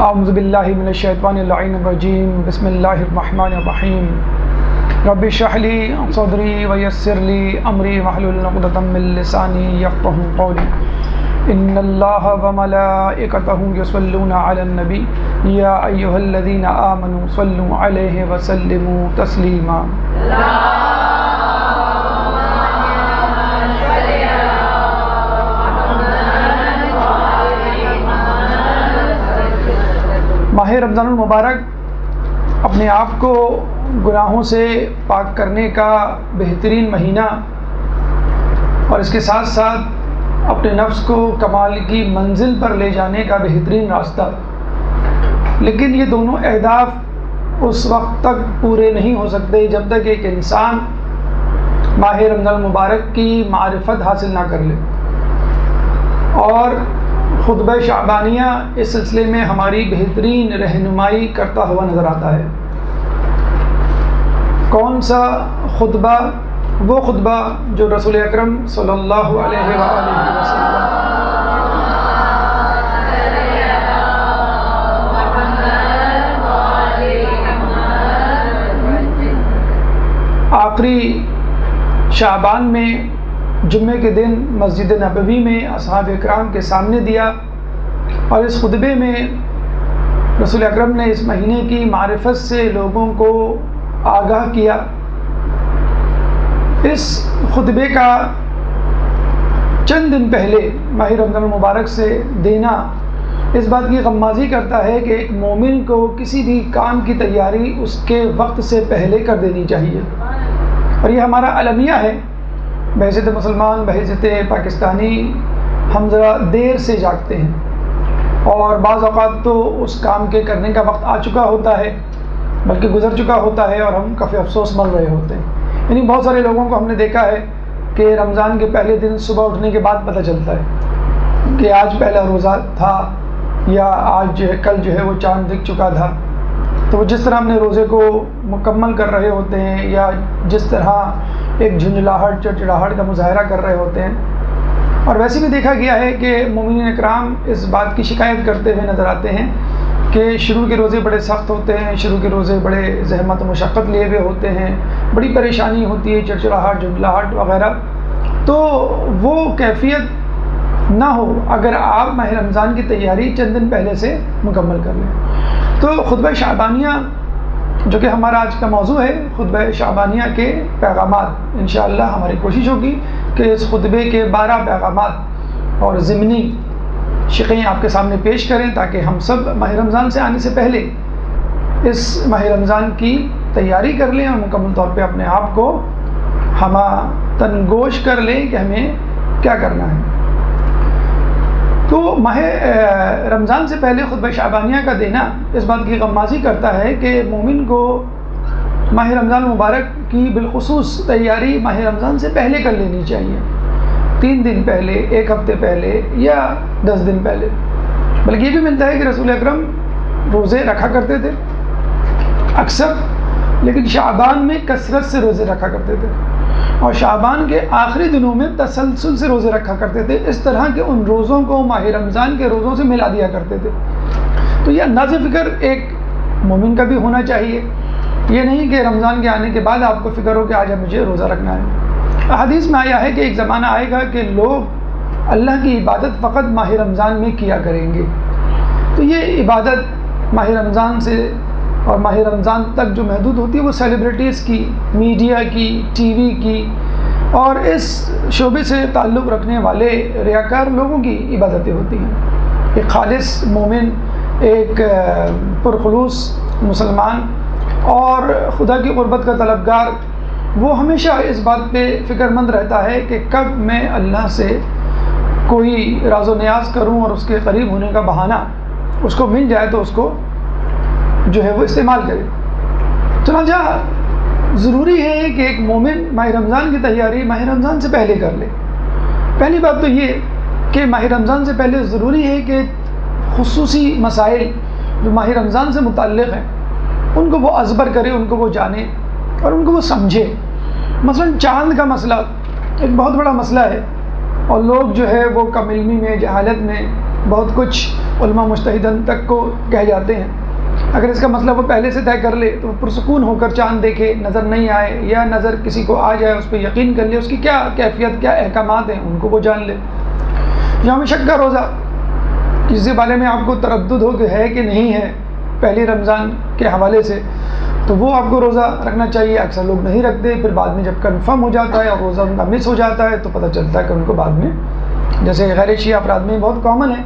اعوذ باللہ من الشیطان اللعین الرجیم بسم اللہ الرحمن الرحیم رب اشرح لی صدری ویسر لی امری واحلل عقدۃ من لسانی یفقهوا قولی ان اللہ وملائکتہ یصلون علی النبی یا ایھا الذین آمنوا صلوا علیہ وسلموا تسلیما۔ ماہ رمضان المبارک اپنے آپ کو گناہوں سے پاک کرنے کا بہترین مہینہ اور اس کے ساتھ ساتھ اپنے نفس کو کمال کی منزل پر لے جانے کا بہترین راستہ، لیکن یہ دونوں اہداف اس وقت تک پورے نہیں ہو سکتے جب تک ایک انسان ماہ رمضان المبارک کی معرفت حاصل نہ کر لے۔ اور خطبہ شعبانیہ اس سلسلے میں ہماری بہترین رہنمائی کرتا ہوا نظر آتا ہے۔ کون سا خطبہ؟ وہ خطبہ جو رسول اکرم صلی اللہ علیہ وآلہ وسلم آخری شعبان میں جمعے کے دن مسجد نبوی میں اصحاب اکرام کے سامنے دیا، اور اس خطبے میں رسول اکرم نے اس مہینے کی معرفت سے لوگوں کو آگاہ کیا۔ اس خطبے کا چند دن پہلے ماہ رمضان المبارک سے دینا اس بات کی غمازی کرتا ہے کہ ایک مومن کو کسی بھی کام کی تیاری اس کے وقت سے پہلے کر دینی چاہیے، اور یہ ہمارا المیہ ہے۔ بحیثیت مسلمان، بحیثیت پاکستانی ہم ذرا دیر سے جاگتے ہیں، اور بعض اوقات تو اس کام کے کرنے کا وقت آ چکا ہوتا ہے، بلکہ گزر چکا ہوتا ہے، اور ہم کافی افسوس مل رہے ہوتے ہیں۔ یعنی بہت سارے لوگوں کو ہم نے دیکھا ہے کہ رمضان کے پہلے دن صبح اٹھنے کے بعد پتہ چلتا ہے کہ آج پہلا روزہ تھا، یا آج جو ہے کل جو ہے وہ چاند دکھ چکا تھا۔ تو وہ جس طرح ہم نے روزے کو مکمل کر رہے ہوتے ہیں، یا جس طرح ایک جھنجھلاہٹ چڑچڑاہٹ کا مظاہرہ کر رہے ہوتے ہیں، اور ویسے بھی دیکھا گیا ہے کہ مومنین اکرام اس بات کی شکایت کرتے ہوئے نظر آتے ہیں کہ شروع کے روزے بڑے سخت ہوتے ہیں، شروع کے روزے بڑے زحمت و مشقت لیے ہوئے ہوتے ہیں، بڑی پریشانی ہوتی ہے، چڑچڑاہٹ جھنجھلاہٹ وغیرہ۔ تو وہ کیفیت نہ ہو اگر آپ ماہ رمضان کی تیاری چند دن پہلے سے مکمل کر لیں۔ تو خطبہ شعبانیہ جو کہ ہمارا آج کا موضوع ہے، خطبہ شعبانیہ کے پیغامات، انشاءاللہ ہماری کوشش ہوگی کہ اس خطبے کے 12 پیغامات اور ضمنی شقیں آپ کے سامنے پیش کریں، تاکہ ہم سب ماہ رمضان سے آنے سے پہلے اس ماہ رمضان کی تیاری کر لیں، اور مکمل طور پہ اپنے آپ کو تنگوش کر لیں کہ ہمیں کیا کرنا ہے۔ تو ماہ رمضان سے پہلے خطبہ شعبانیہ کا دینا اس بات کی غمازی کرتا ہے کہ مومن کو ماہ رمضان مبارک کی بالخصوص تیاری ماہ رمضان سے پہلے کر لینی چاہیے، 3 دن پہلے، 1 ہفتے پہلے، یا 10 دن پہلے۔ بلکہ یہ بھی ملتا ہے کہ رسول اکرم روزے رکھا کرتے تھے اکثر، لیکن شعبان میں کثرت سے روزے رکھا کرتے تھے، اور شعبان کے آخری دنوں میں تسلسل سے روزے رکھا کرتے تھے، اس طرح کہ ان روزوں کو ماہ رمضان کے روزوں سے ملا دیا کرتے تھے۔ تو یہ انداز فکر ایک مومن کا بھی ہونا چاہیے، یہ نہیں کہ رمضان کے آنے کے بعد آپ کو فکر ہو کہ آج مجھے روزہ رکھنا ہے۔ حدیث میں آیا ہے کہ ایک زمانہ آئے گا کہ لوگ اللہ کی عبادت فقط ماہ رمضان میں کیا کریں گے۔ تو یہ عبادت ماہ رمضان سے اور ماہ رمضان تک جو محدود ہوتی ہے، وہ سیلیبریٹیز کی، میڈیا کی، ٹی وی کی، اور اس شعبے سے تعلق رکھنے والے ریاکار لوگوں کی عبادتیں ہوتی ہیں۔ ایک خالص مومن، ایک پرخلوص مسلمان اور خدا کی قربت کا طلبگار، وہ ہمیشہ اس بات پہ فکر مند رہتا ہے کہ کب میں اللہ سے کوئی راز و نیاز کروں، اور اس کے قریب ہونے کا بہانہ اس کو مل جائے تو اس کو جو ہے وہ استعمال کرے۔ چنانچہ ضروری ہے کہ ایک مومن ماہ رمضان کی تیاری ماہ رمضان سے پہلے کر لے۔ پہلی بات تو یہ کہ ماہ رمضان سے پہلے ضروری ہے کہ خصوصی مسائل جو ماہ رمضان سے متعلق ہیں ان کو وہ ازبر کرے، ان کو وہ جانے، اور ان کو وہ سمجھے۔ مثلا چاند کا مسئلہ ایک بہت بڑا مسئلہ ہے، اور لوگ جو ہے وہ کم علمی میں، جہالت میں بہت کچھ علماء مجتہدین تک کو کہہ جاتے ہیں. اگر اس کا مسئلہ وہ پہلے سے طے کر لے تو پرسکون ہو کر چاند دیکھے، نظر نہیں آئے یا نظر کسی کو آ جائے، اس پہ یقین کر لے، اس کی کیا کیفیت، کیا احکامات ہیں ان کو وہ جان لے. یوم شک کا روزہ، جس کے بارے میں آپ کو تردد ہو کہ ہے کہ نہیں ہے پہلی رمضان کے حوالے سے، تو وہ آپ کو روزہ رکھنا چاہیے. اکثر لوگ نہیں رکھتے، پھر بعد میں جب کنفرم ہو جاتا ہے اور روزہ ان کا مس ہو جاتا ہے تو پتہ چلتا ہے کہ ان کو بعد میں، جیسے غیر شیعہ افراد میں بہت کامن ہے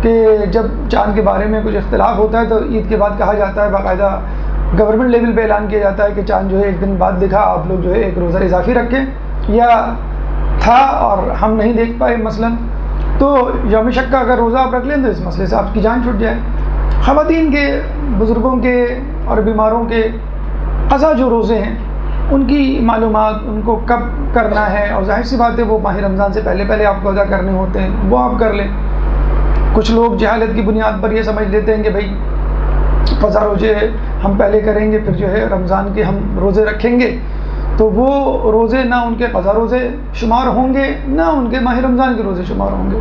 کہ جب چاند کے بارے میں کچھ اختلاف ہوتا ہے تو عید کے بعد کہا جاتا ہے، باقاعدہ گورنمنٹ لیول پہ اعلان کیا جاتا ہے کہ چاند جو ہے ایک دن بعد دکھا، آپ لوگ جو ہے ایک روزہ اضافی رکھیں، یا تھا اور ہم نہیں دیکھ پائے مثلا، تو یوم شک کا اگر روزہ آپ رکھ لیں تو اس مسئلے سے آپ کی جان چھوٹ جائے. خواتین کے، بزرگوں کے اور بیماروں کے قضا جو روزے ہیں ان کی معلومات، ان کو کب کرنا ہے، اور ظاہر سی بات ہے وہ ماہ رمضان سے پہلے پہلے آپ کو ادا کرنے ہوتے ہیں، وہ آپ کر لیں. کچھ لوگ جہالت کی بنیاد پر یہ سمجھ لیتے ہیں کہ بھائی قضا روزے ہم پہلے کریں گے، پھر جو ہے رمضان کے ہم روزے رکھیں گے، تو وہ روزے نہ ان کے قضا روزے شمار ہوں گے نہ ان کے ماہ رمضان کے روزے شمار ہوں گے.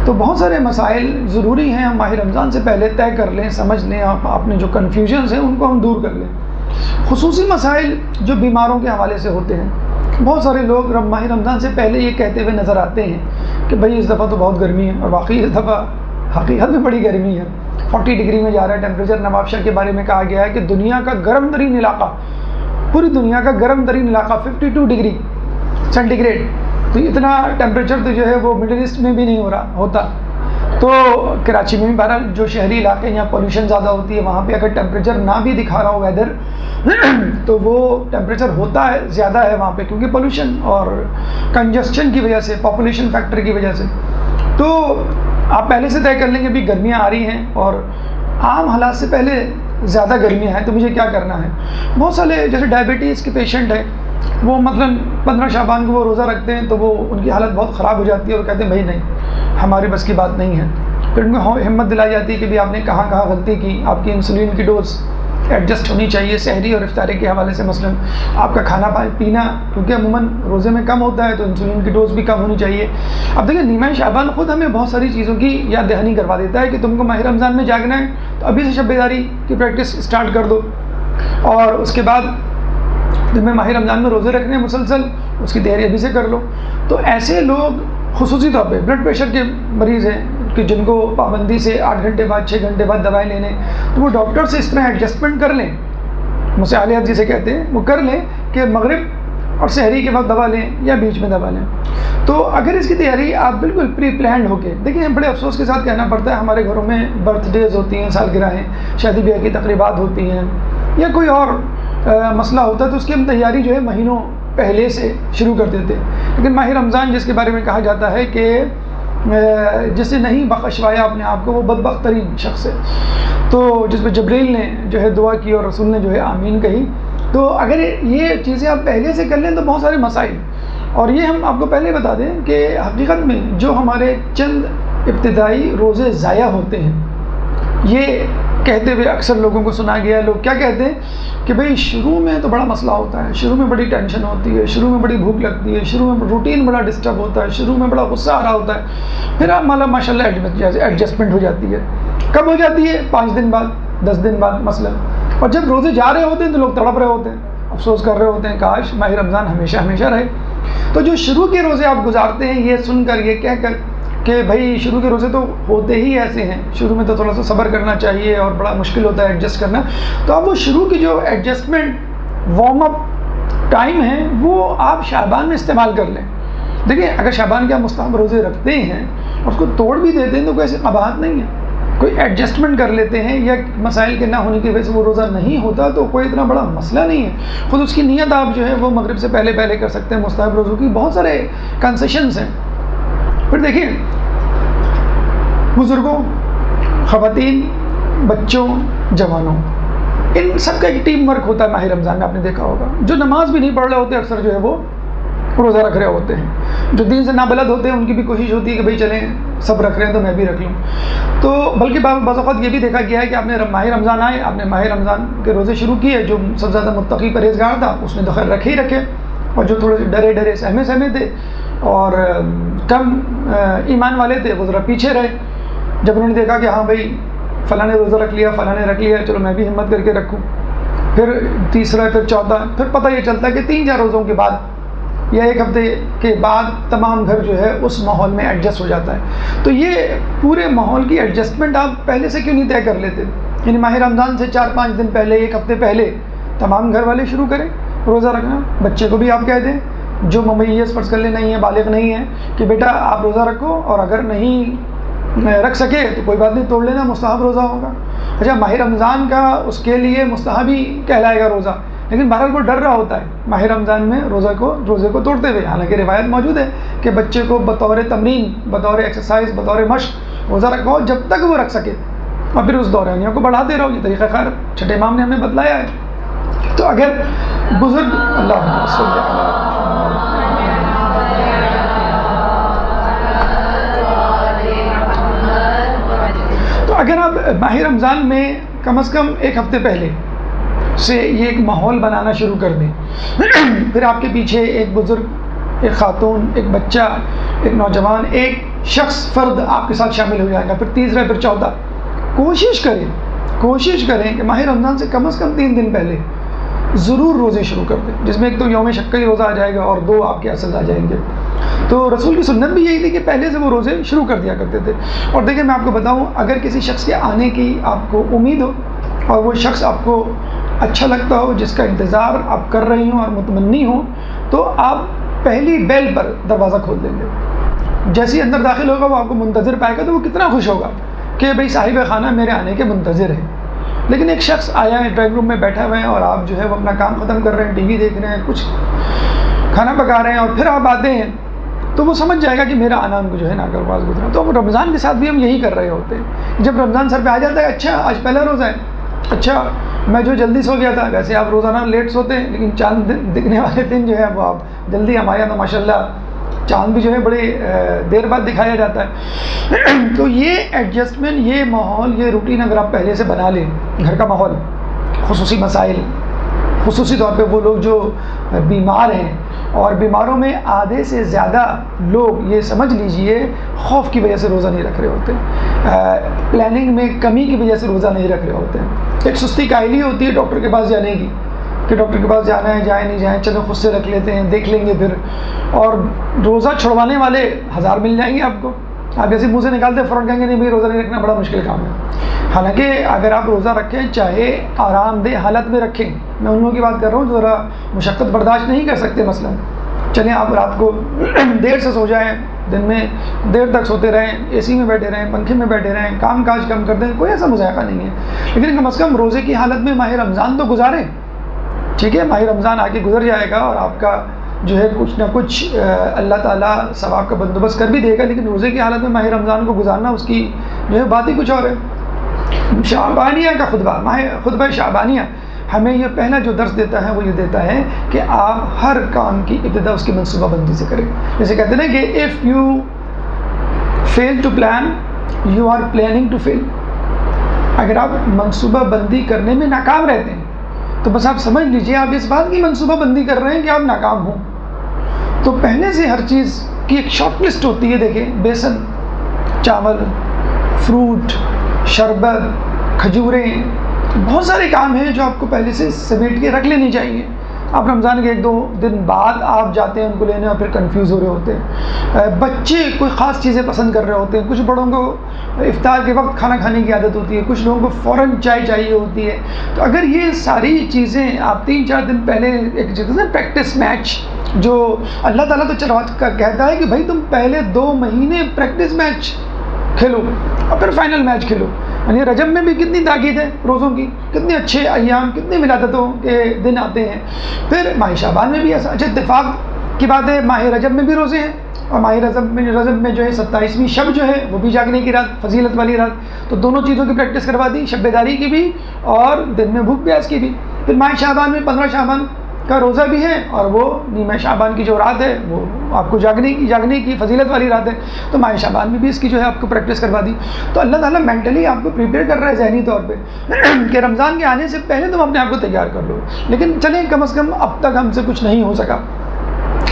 تو بہت سارے مسائل ضروری ہیں ہم ماہ رمضان سے پہلے طے کر لیں، سمجھ لیں، اپنے جو کنفیوژنز ہیں ان کو ہم دور کر لیں. خصوصی مسائل جو بیماروں کے حوالے سے ہوتے ہیں، بہت سارے لوگ ماہ رمضان سے پہلے یہ کہتے ہوئے نظر آتے ہیں کہ بھائی اس دفعہ تو بہت گرمی ہے، اور واقعی اس دفعہ حقیقت میں بڑی گرمی ہے. 40 ڈگری میں جا رہا ہے ٹیمپریچر. نواب شاہ کے بارے میں کہا گیا ہے کہ دنیا کا گرم ترین علاقہ، پوری دنیا کا گرم ترین علاقہ 52 ڈگری سینٹی گریڈ. تو اتنا ٹیمپریچر تو جو ہے وہ مڈل ایسٹ میں بھی نہیں ہوتا. تو کراچی میں بھی بہرحال جو شہری علاقے یہاں پولیوشن زیادہ ہوتی ہے، وہاں پہ اگر ٹیمپریچر نہ بھی دکھا رہا ہو ویدر تو وہ ٹیمپریچر ہوتا ہے، زیادہ ہے وہاں پہ، کیونکہ پولیوشن اور کنجسشن کی وجہ سے، پاپولیشن فیکٹر کی وجہ سے. تو آپ پہلے سے طے کر لیں گے بھی گرمیاں آ رہی ہیں اور عام حالات سے پہلے زیادہ گرمیاں ہیں، تو مجھے کیا کرنا ہے. بہت سارے جیسے ڈائبٹیز کے پیشنٹ ہیں، وہ مثلاً 15 شعبان کو وہ روزہ رکھتے ہیں تو وہ ان کی حالت بہت خراب ہو جاتی ہے اور کہتے ہیں بھائی نہیں، ہماری بس کی بات نہیں ہے. پھر ان کو ہمت دلائی جاتی ہے کہ بھی آپ نے کہاں کہاں غلطی کی، آپ کی انسولین کی ڈوز ایڈجسٹ ہونی چاہیے سحری اور افطاری کے حوالے سے. مثلاً آپ کا کھانا پینا کیونکہ عموماً روزے میں کم ہوتا ہے تو انسولین کی ڈوز بھی کم ہونی چاہیے. اب دیکھیں نیمہ شعبان خود ہمیں بہت ساری چیزوں کی یاد دہانی کروا دیتا ہے کہ تم کو ماہ رمضان میں جاگنا ہے تو ابھی سے شب بیداری کی پریکٹس اسٹارٹ کر دو، اور اس کے بعد جب ماہ رمضان میں روزے رکھنے ہیں مسلسل، اس کی تیاری ابھی سے کر لو. تو ایسے لوگ خصوصی طور پہ بلڈ پریشر کے مریض ہیں کہ جن کو پابندی سے 8 گھنٹے بعد 6 گھنٹے بعد دوائیں لینے، تو وہ ڈاکٹر سے اس طرح ایڈجسٹمنٹ کر لیں، مسالیات جسے کہتے ہیں، وہ کر لیں کہ مغرب اور سحری کے وقت دوا لیں یا بیچ میں دوا لیں. تو اگر اس کی تیاری آپ بالکل پری پلانڈ ہو کے دیکھیں، بڑے افسوس کے ساتھ کہنا پڑتا ہے ہمارے گھروں میں برتھ ڈیز ہوتی ہیں، سالگرہیں، شادی بیاہ کی تقریبات ہوتی ہیں یا کوئی اور مسئلہ ہوتا ہے تو اس کی ہم تیاری جو ہے مہینوں پہلے سے شروع کر دیتے ہیں. لیکن ماہ رمضان جس کے بارے میں کہا جاتا ہے کہ جس نے نہیں بخشوایا اپنے آپ کو وہ بدبخت ترین شخص ہے، تو جس پہ جبریل نے جو ہے دعا کی اور رسول نے جو ہے آمین کہی. تو اگر یہ چیزیں آپ پہلے سے کر لیں تو بہت سارے مسائل، اور یہ ہم آپ کو پہلے بتا دیں کہ حقیقت میں جو ہمارے چند ابتدائی روزے ضائع ہوتے ہیں، یہ کہتے ہوئے اکثر لوگوں کو سنا گیا. لوگ کیا کہتے ہیں کہ بھئی شروع میں تو بڑا مسئلہ ہوتا ہے، شروع میں بڑی ٹینشن ہوتی ہے، شروع میں بڑی بھوک لگتی ہے، شروع میں روٹین بڑا ڈسٹرب ہوتا ہے، شروع میں بڑا غصہ آ رہا ہوتا ہے، پھر آپ ماشاء اللہ ایڈجسٹمنٹ ہو جاتی ہے. کب ہو جاتی ہے؟ 5 دن بعد، 10 دن بعد مثلا. اور جب روزے جا رہے ہوتے ہیں تو لوگ تڑپ رہے ہوتے ہیں، افسوس کر رہے ہوتے ہیں کاش ماہ رمضان ہمیشہ ہمیشہ رہے. تو جو شروع کے روزے آپ گزارتے ہیں یہ سن کر، یہ کہہ کر کہ بھائی شروع کے روزے تو ہوتے ہی ایسے ہیں، شروع میں تو تھوڑا سا صبر کرنا چاہیے اور بڑا مشکل ہوتا ہے ایڈجسٹ کرنا، تو اب وہ شروع کی جو ایڈجسٹمنٹ وارم اپ ٹائم ہے وہ آپ شعبان میں استعمال کر لیں. دیکھیں اگر شعبان کے آپ مستحب روزے رکھتے ہیں اور اس کو توڑ بھی دیتے ہیں تو کوئی ایسی قباحت نہیں ہے، کوئی ایڈجسٹمنٹ کر لیتے ہیں یا مسائل کے نہ ہونے کی وجہ سے وہ روزہ نہیں ہوتا تو کوئی اتنا بڑا مسئلہ نہیں ہے. خود اس کی نیت آپ جو ہے وہ مغرب سے پہلے پہلے کر سکتے ہیں. مستحب روزوں کی بہت سارے کنسیشنز ہیں. پھر دیکھیں بزرگوں، خواتین، بچوں، جوانوں، ان سب کا ایک ٹیم ورک ہوتا ہے ماہ رمضان میں. آپ نے دیکھا ہوگا جو نماز بھی نہیں پڑھ رہے ہوتے اکثر جو ہے وہ روزہ رکھ رہے ہوتے ہیں. جو دین سے نابلد ہوتے ہیں ان کی بھی کوشش ہوتی ہے کہ بھئی چلیں سب رکھ رہے ہیں تو میں بھی رکھ لوں. تو بلکہ بعض اوقات یہ بھی دیکھا گیا ہے کہ آپ نے ماہ رمضان آئے، آپ نے ماہ رمضان کے روزے شروع کیے، جو سب سے زیادہ متقی پرہیزگار تھا اس نے تو خیر رکھے ہی رکھے، اور جو تھوڑے ڈرے سہمے تھے اور کم ایمان والے تھے وہ ذرا پیچھے رہے. جب انہوں نے دیکھا کہ ہاں بھائی فلاں نے روزہ رکھ لیا، فلاں نے رکھ لیا، چلو میں بھی ہمت کر کے رکھوں، پھر تیسرا، پھر چوتھا، پھر پتہ یہ چلتا ہے کہ 3-4 روزوں کے بعد یا 1 ہفتے کے بعد تمام گھر جو ہے اس ماحول میں ایڈجسٹ ہو جاتا ہے۔ تو یہ پورے ماحول کی ایڈجسٹمنٹ آپ پہلے سے کیوں نہیں طے کر لیتے؟ یعنی ماہ رمضان سے 4-5 دن پہلے، 1 ہفتے پہلے تمام گھر والے شروع کریں روزہ رکھنا۔ بچے کو بھی آپ کہہ دیں جو ممیز فرض کر لیں نہیں ہے، بالغ نہیں ہے، کہ بیٹا آپ روزہ رکھو، اور اگر نہیں رکھ سکے تو کوئی بات نہیں، توڑ لینا، مستحب روزہ ہوگا۔ اچھا، ماہ رمضان کا اس کے لیے مستحب ہی کہلائے گا روزہ، لیکن بہرحال وہ ڈر رہا ہوتا ہے ماہ رمضان میں روزے کو توڑتے ہوئے۔ حالانکہ روایت موجود ہے کہ بچے کو بطور تمرین، بطور ایکسرسائز، بطور مشق روزہ رکھواؤ جب تک وہ رکھ سکے، اور پھر اس دورانیوں کو بڑھاتے رہو۔ یہ طریقہ خیر چھٹے امام نے ہمیں بتلایا ہے۔ تو اگر بزرگ تو اگر آپ ماہ رمضان میں کم از کم 1 ہفتے پہلے سے یہ ایک ماحول بنانا شروع کر دیں، پھر آپ کے پیچھے ایک بزرگ، ایک خاتون، ایک بچہ، ایک نوجوان، ایک شخص، فرد آپ کے ساتھ شامل ہو جائے گا، پھر تیسرا، پھر چوتھا۔ کوشش کریں کہ ماہ رمضان سے کم از کم 3 دن پہلے ضرور روزے شروع کر دیں، جس میں ایک تو یوم شک کا ہی روزہ آ جائے گا اور 2 آپ کے اصل آ جائیں گے۔ تو رسول کی سنت بھی یہی تھی کہ پہلے سے وہ روزے شروع کر دیا کرتے تھے۔ اور دیکھیں میں آپ کو بتاؤں، اگر کسی شخص کے آنے کی آپ کو امید ہو اور وہ شخص آپ کو اچھا لگتا ہو، جس کا انتظار آپ کر رہی ہوں اور متمنی ہوں، تو آپ پہلی بیل پر دروازہ کھول دیں گے۔ جیسے ہی اندر داخل ہوگا وہ آپ کو منتظر پائے گا، تو وہ کتنا خوش ہوگا کہ بھئی صاحب خانہ میرے آنے کے منتظر ہیں۔ لیکن ایک شخص آیا ہے، ڈرائنگ روم میں بیٹھا ہوا ہے، اور آپ جو ہے وہ اپنا کام ختم کر رہے ہیں، ٹی وی دیکھ رہے ہیں، کچھ کھانا پکا رہے ہیں، اور پھر آپ آتے ہیں، تو وہ سمجھ جائے گا کہ میرا آنا ان کو جو ہے ناگوار گزرا۔ تو رمضان کے ساتھ بھی ہم یہی کر رہے ہوتے ہیں۔ جب رمضان سر پہ آ جاتا ہے، اچھا آج پہلا روزہ ہے، اچھا میں جو جلدی سو گیا تھا، ویسے آپ روزانہ لیٹ سوتے ہیں لیکن چاند دکھنے والے دن جو ہے وہ آپ جلدی، ہمارے یہاں تو ماشاء اللہ چاند بھی جو ہے بڑی دیر بعد دکھایا جاتا ہے۔ تو یہ ایڈجسٹمنٹ، یہ ماحول، یہ روٹین اگر آپ پہلے سے بنا لیں، گھر کا ماحول، خصوصی مسائل، خصوصی طور پہ وہ لوگ جو بیمار ہیں، اور بیماروں میں آدھے سے زیادہ لوگ یہ سمجھ لیجئے خوف کی وجہ سے روزہ نہیں رکھ رہے ہوتے، پلاننگ میں کمی کی وجہ سے روزہ نہیں رکھ رہے ہوتے ہیں۔ ایک سستی کاہلی ہوتی ہے ڈاکٹر کے پاس جانے کی، کہ ڈاکٹر کے پاس جانا ہے، جائیں نہیں جائیں، چلو خود سے رکھ لیتے ہیں، دیکھ لیں گے پھر۔ اور روزہ چھڑوانے والے 1000 مل جائیں گے آپ کو، آپ جیسے منہ سے نکالتے فوراً کہیں گے نہیں بھائی روزہ نہیں رکھنا بڑا مشکل کام ہے۔ حالانکہ اگر آپ روزہ رکھیں، چاہے آرام دہ حالت میں رکھیں، میں ان لوگوں کی بات کر رہا ہوں جو ذرا مشقت برداشت نہیں کر سکتے، مثلا چلیں آپ رات کو دیر سے سو جائیں، دن میں دیر تک سوتے رہیں، اے سی میں بیٹھے رہیں، پنکھے میں بیٹھے رہیں، کام کاج کم کر دیں، کوئی ایسا مذائقہ نہیں ہے، لیکن کم از کم روزے کی حالت میں ماہ رمضان تو گزاریں۔ ٹھیک ہے، ماہ رمضان آگے گزر جائے گا اور آپ کا جو ہے کچھ نہ کچھ اللہ تعالیٰ ثواب کا بندوبست کر بھی دے گا، لیکن روزے کی حالت میں ماہ رمضان کو گزارنا اس کی جو ہے بات ہی کچھ اور ہے۔ شعبانیہ کا خطبہ شعبانیہ ہمیں یہ پہلا جو درس دیتا ہے وہ یہ دیتا ہے کہ آپ ہر کام کی ابتدا اس کی منصوبہ بندی سے کریں۔ جیسے کہتے ہیں نا کہ if you fail to plan you are planning to fail۔ اگر آپ منصوبہ بندی کرنے میں ناکام رہتے ہیں تو بس آپ سمجھ لیجئے آپ اس بات کی منصوبہ بندی کر رہے ہیں کہ آپ ناکام ہوں۔ تو پہلے سے ہر چیز کی ایک شارٹ لسٹ ہوتی ہے، دیکھیں بیسن، چاول، فروٹ، شربت، کھجوریں، بہت سارے کام ہیں جو آپ کو پہلے سے سمیٹ کے رکھ لینے چاہیے۔ آپ رمضان کے 1-2 دن بعد آپ جاتے ہیں ان کو لینے اور پھر کنفیوز ہو رہے ہوتے ہیں۔ بچے کوئی خاص چیزیں پسند کر رہے ہوتے ہیں، کچھ بڑوں کو افطار کے وقت کھانا کھانے کی عادت ہوتی ہے، کچھ لوگوں کو فوراً چائے چاہیے ہوتی ہے۔ تو اگر یہ ساری چیزیں آپ 3-4 دن پہلے ایک چیز ہے پریکٹس میچ، جو اللہ تعالیٰ تو کہتا ہے کہ بھائی تم پہلے 2 مہینے پریکٹس میچ کھیلو اور پھر فائنل میچ کھیلو۔ یعنی رجب میں بھی کتنی تاکید ہے روزوں کی، کتنے اچھے ایام، کتنی ولادتوں کے دن آتے ہیں۔ پھر ماہ شعبان میں بھی ایسا، اچھا اتفاق کی بات ہے ماہ رجب میں بھی روزے ہیں، اور ماہ رجب میں جو ہے 27ویں شب جو ہے وہ بھی جاگنے کی رات، فضیلت والی رات۔ تو دونوں چیزوں کی پریکٹس کروا دی، شب بیداری کی بھی اور دن میں بھوک پیاس کی بھی۔ پھر ماہ شعبان میں 15 شعبان کا روزہ بھی ہے، اور وہ نیمہ شعبان کی جو رات ہے وہ آپ کو جاگنے کی فضیلت والی رات ہے۔ تو ماہ شعبان میں بھی اس کی جو ہے آپ کو پریکٹس کروا دی۔ تو اللہ تعالیٰ مینٹلی آپ کو پریپیئر کر رہا ہے ذہنی طور پہ کہ رمضان کے آنے سے پہلے تم اپنے آپ کو تیار کر لو۔ لیکن چلیں کم از کم اب تک ہم سے کچھ نہیں ہو سکا،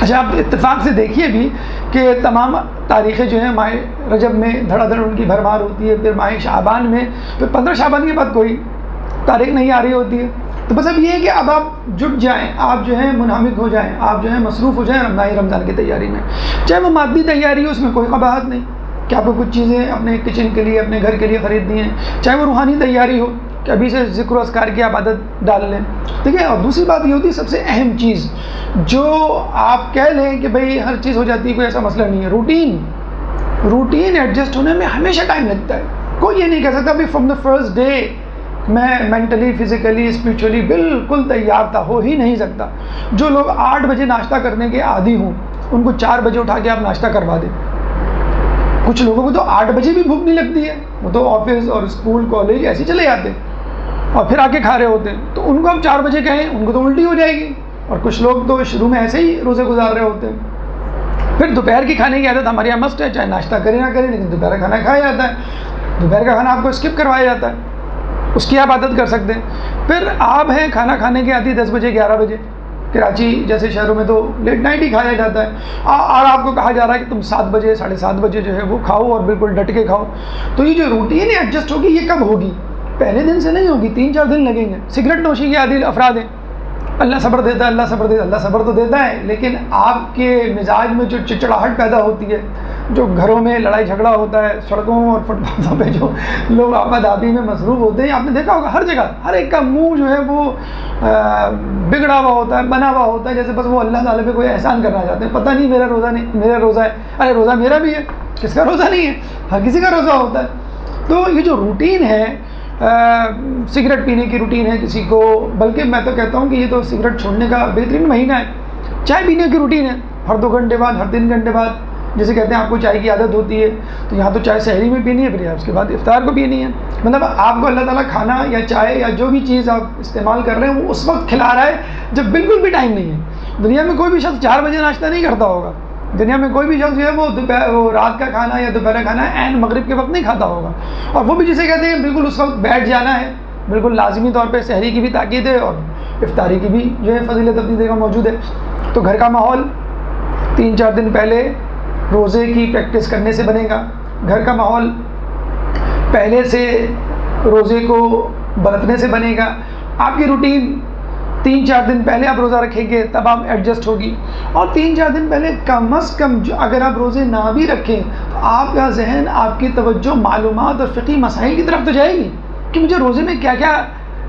اچھا آپ اتفاق سے دیکھیے بھی کہ تمام تاریخیں جو ہیں ماہ رجب میں دھڑا دھڑ ان کی بھرمار ہوتی ہے، پھر ماہ شعبان میں، پھر 15 شعبان کے بعد کوئی تاریخ نہیں آ رہی ہوتی ہے. تو بس اب یہ ہے کہ اب آپ جٹ جائیں، آپ جو ہیں منہمک ہو جائیں، آپ جو ہیں مصروف ہو جائیں ماہ رمضان کی تیاری میں. چاہے وہ مادی تیاری ہو، اس میں کوئی قباحت نہیں کہ آپ کو کچھ چیزیں اپنے کچن کے لیے، اپنے گھر کے لیے خریدنی ہیں. چاہے وہ روحانی تیاری ہو کہ ابھی سے ذکر و اذکار کی آپ عادت ڈال لیں. ٹھیک ہے. اور دوسری بات یہ ہوتی ہے سب سے اہم چیز، جو آپ کہہ لیں کہ بھئی ہر چیز ہو جاتی ہے، کوئی ایسا مسئلہ نہیں ہے. روٹین ایڈجسٹ ہونے میں ہمیشہ ٹائم لگتا ہے. کوئی یہ نہیں کہہ سکتا بھائی فرام دا فرسٹ ڈے میں مینٹلی، فزیکلی، اسپریچولی بالکل تیار تھا، ہو ہی نہیں سکتا. جو لوگ 8 بجے ناشتہ کرنے کے عادی ہوں ان کو 4 بجے اٹھا کے آپ ناشتہ کروا دیں. کچھ لوگوں کو تو 8 بجے بھی بھوک نہیں لگتی ہے، وہ تو آفس اور اسکول کالج ایسے چلے جاتے ہیں اور پھر آ کے کھا رہے ہوتے ہیں. تو ان کو آپ 4 بجے کہیں ان کو تو الٹی ہو جائے گی. اور کچھ لوگ تو شروع میں ایسے ہی روزے گزار رہے ہوتے ہیں. پھر دوپہر کی کھانے کی عادت ہمارے یہاں مست ہے، چاہے ناشتہ کریں نہ کریں لیکن دوپہر کا کھانا کھایا جاتا ہے. دوپہر کا کھانا آپ کو اسکپ کروایا جاتا ہے، اس کی آپ عادت کر سکتے ہیں. پھر آپ ہیں کھانا کھانے کے عادی 10 بجے 11 بجے، کراچی جیسے شہروں میں تو لیٹ نائٹ ہی کھایا جاتا ہے، اور آپ کو کہا جا رہا ہے کہ تم 7 بجے 7:30 بجے جو ہے وہ کھاؤ اور بالکل ڈٹ کے کھاؤ. تو یہ جو روٹین ایڈجسٹ ہوگی یہ کب ہوگی؟ پہلے دن سے نہیں ہوگی، 3-4 دن لگیں گے. سگریٹ نوشی کے عادی افراد ہیں، اللہ صبر دیتا ہے، اللہ صبر دیتا ہے، اللہ صبر تو دیتا ہے، لیکن آپ کے مزاج میں جو چڑچڑاہٹ پیدا ہوتی ہے، جو گھروں میں لڑائی جھگڑا ہوتا ہے، سڑکوں اور فٹ پاتھوں پہ جو لوگ آپا دھاپی میں مصروف ہوتے ہیں، آپ نے دیکھا ہوگا ہر جگہ ہر ایک کا منہ جو ہے وہ بگڑا ہوا ہوتا ہے، بنا ہوا ہوتا ہے، جیسے بس وہ اللہ تعالیٰ پہ کوئی احسان کرنا چاہتے ہیں. پتہ نہیں میرا روزہ نہیں، میرا روزہ ہے. ارے روزہ میرا بھی ہے، کس کا روزہ نہیں ہے؟ ہر کسی کا روزہ ہوتا ہے. تو یہ جو روٹین ہے، سگریٹ پینے کی روٹین ہے کسی کو، بلکہ میں تو کہتا ہوں کہ یہ تو سگریٹ چھوڑنے کا بہترین مہینہ ہے. چائے پینے کی روٹین ہے، ہر 2 گھنٹے بعد، ہر 3 گھنٹے بعد. جیسے کہتے ہیں آپ کو چائے کی عادت ہوتی ہے تو یہاں تو چائے سحری میں پینی ہے، پھر اس کے بعد افطار کو پینی ہے. مطلب آپ کو اللہ تعالیٰ کھانا یا چائے یا جو بھی چیز آپ استعمال کر رہے ہیں وہ اس وقت کھلا رہا ہے جب بالکل بھی ٹائم نہیں ہے. دنیا میں کوئی بھی شخص 4 بجے ناشتہ نہیں کرتا ہوگا. دنیا میں کوئی بھی شخص جو ہے وہ رات کا کھانا یا دوپہر کا کھانا عین مغرب کے وقت نہیں کھاتا ہوگا. اور وہ بھی جسے کہتے ہیں بالکل اس وقت بیٹھ جانا ہے. بالکل لازمی طور پہ سحری کی بھی تاکید ہے اور افطاری کی بھی جو ہے فضیلت اپنی جگہ موجود ہے. تو گھر کا ماحول 3-4 دن پہلے روزے کی پریکٹس کرنے سے بنے گا. گھر کا ماحول پہلے سے روزے کو برتنے سے بنے گا. آپ کی روٹین 3-4 دن پہلے آپ روزہ رکھیں گے تب آپ ایڈجسٹ ہوگی. اور 3-4 دن پہلے کم از کم اگر آپ روزے نہ بھی رکھیں تو آپ کا ذہن، آپ کی توجہ معلومات اور فقہی مسائل کی طرف تو جائے گی کہ مجھے روزے میں کیا کیا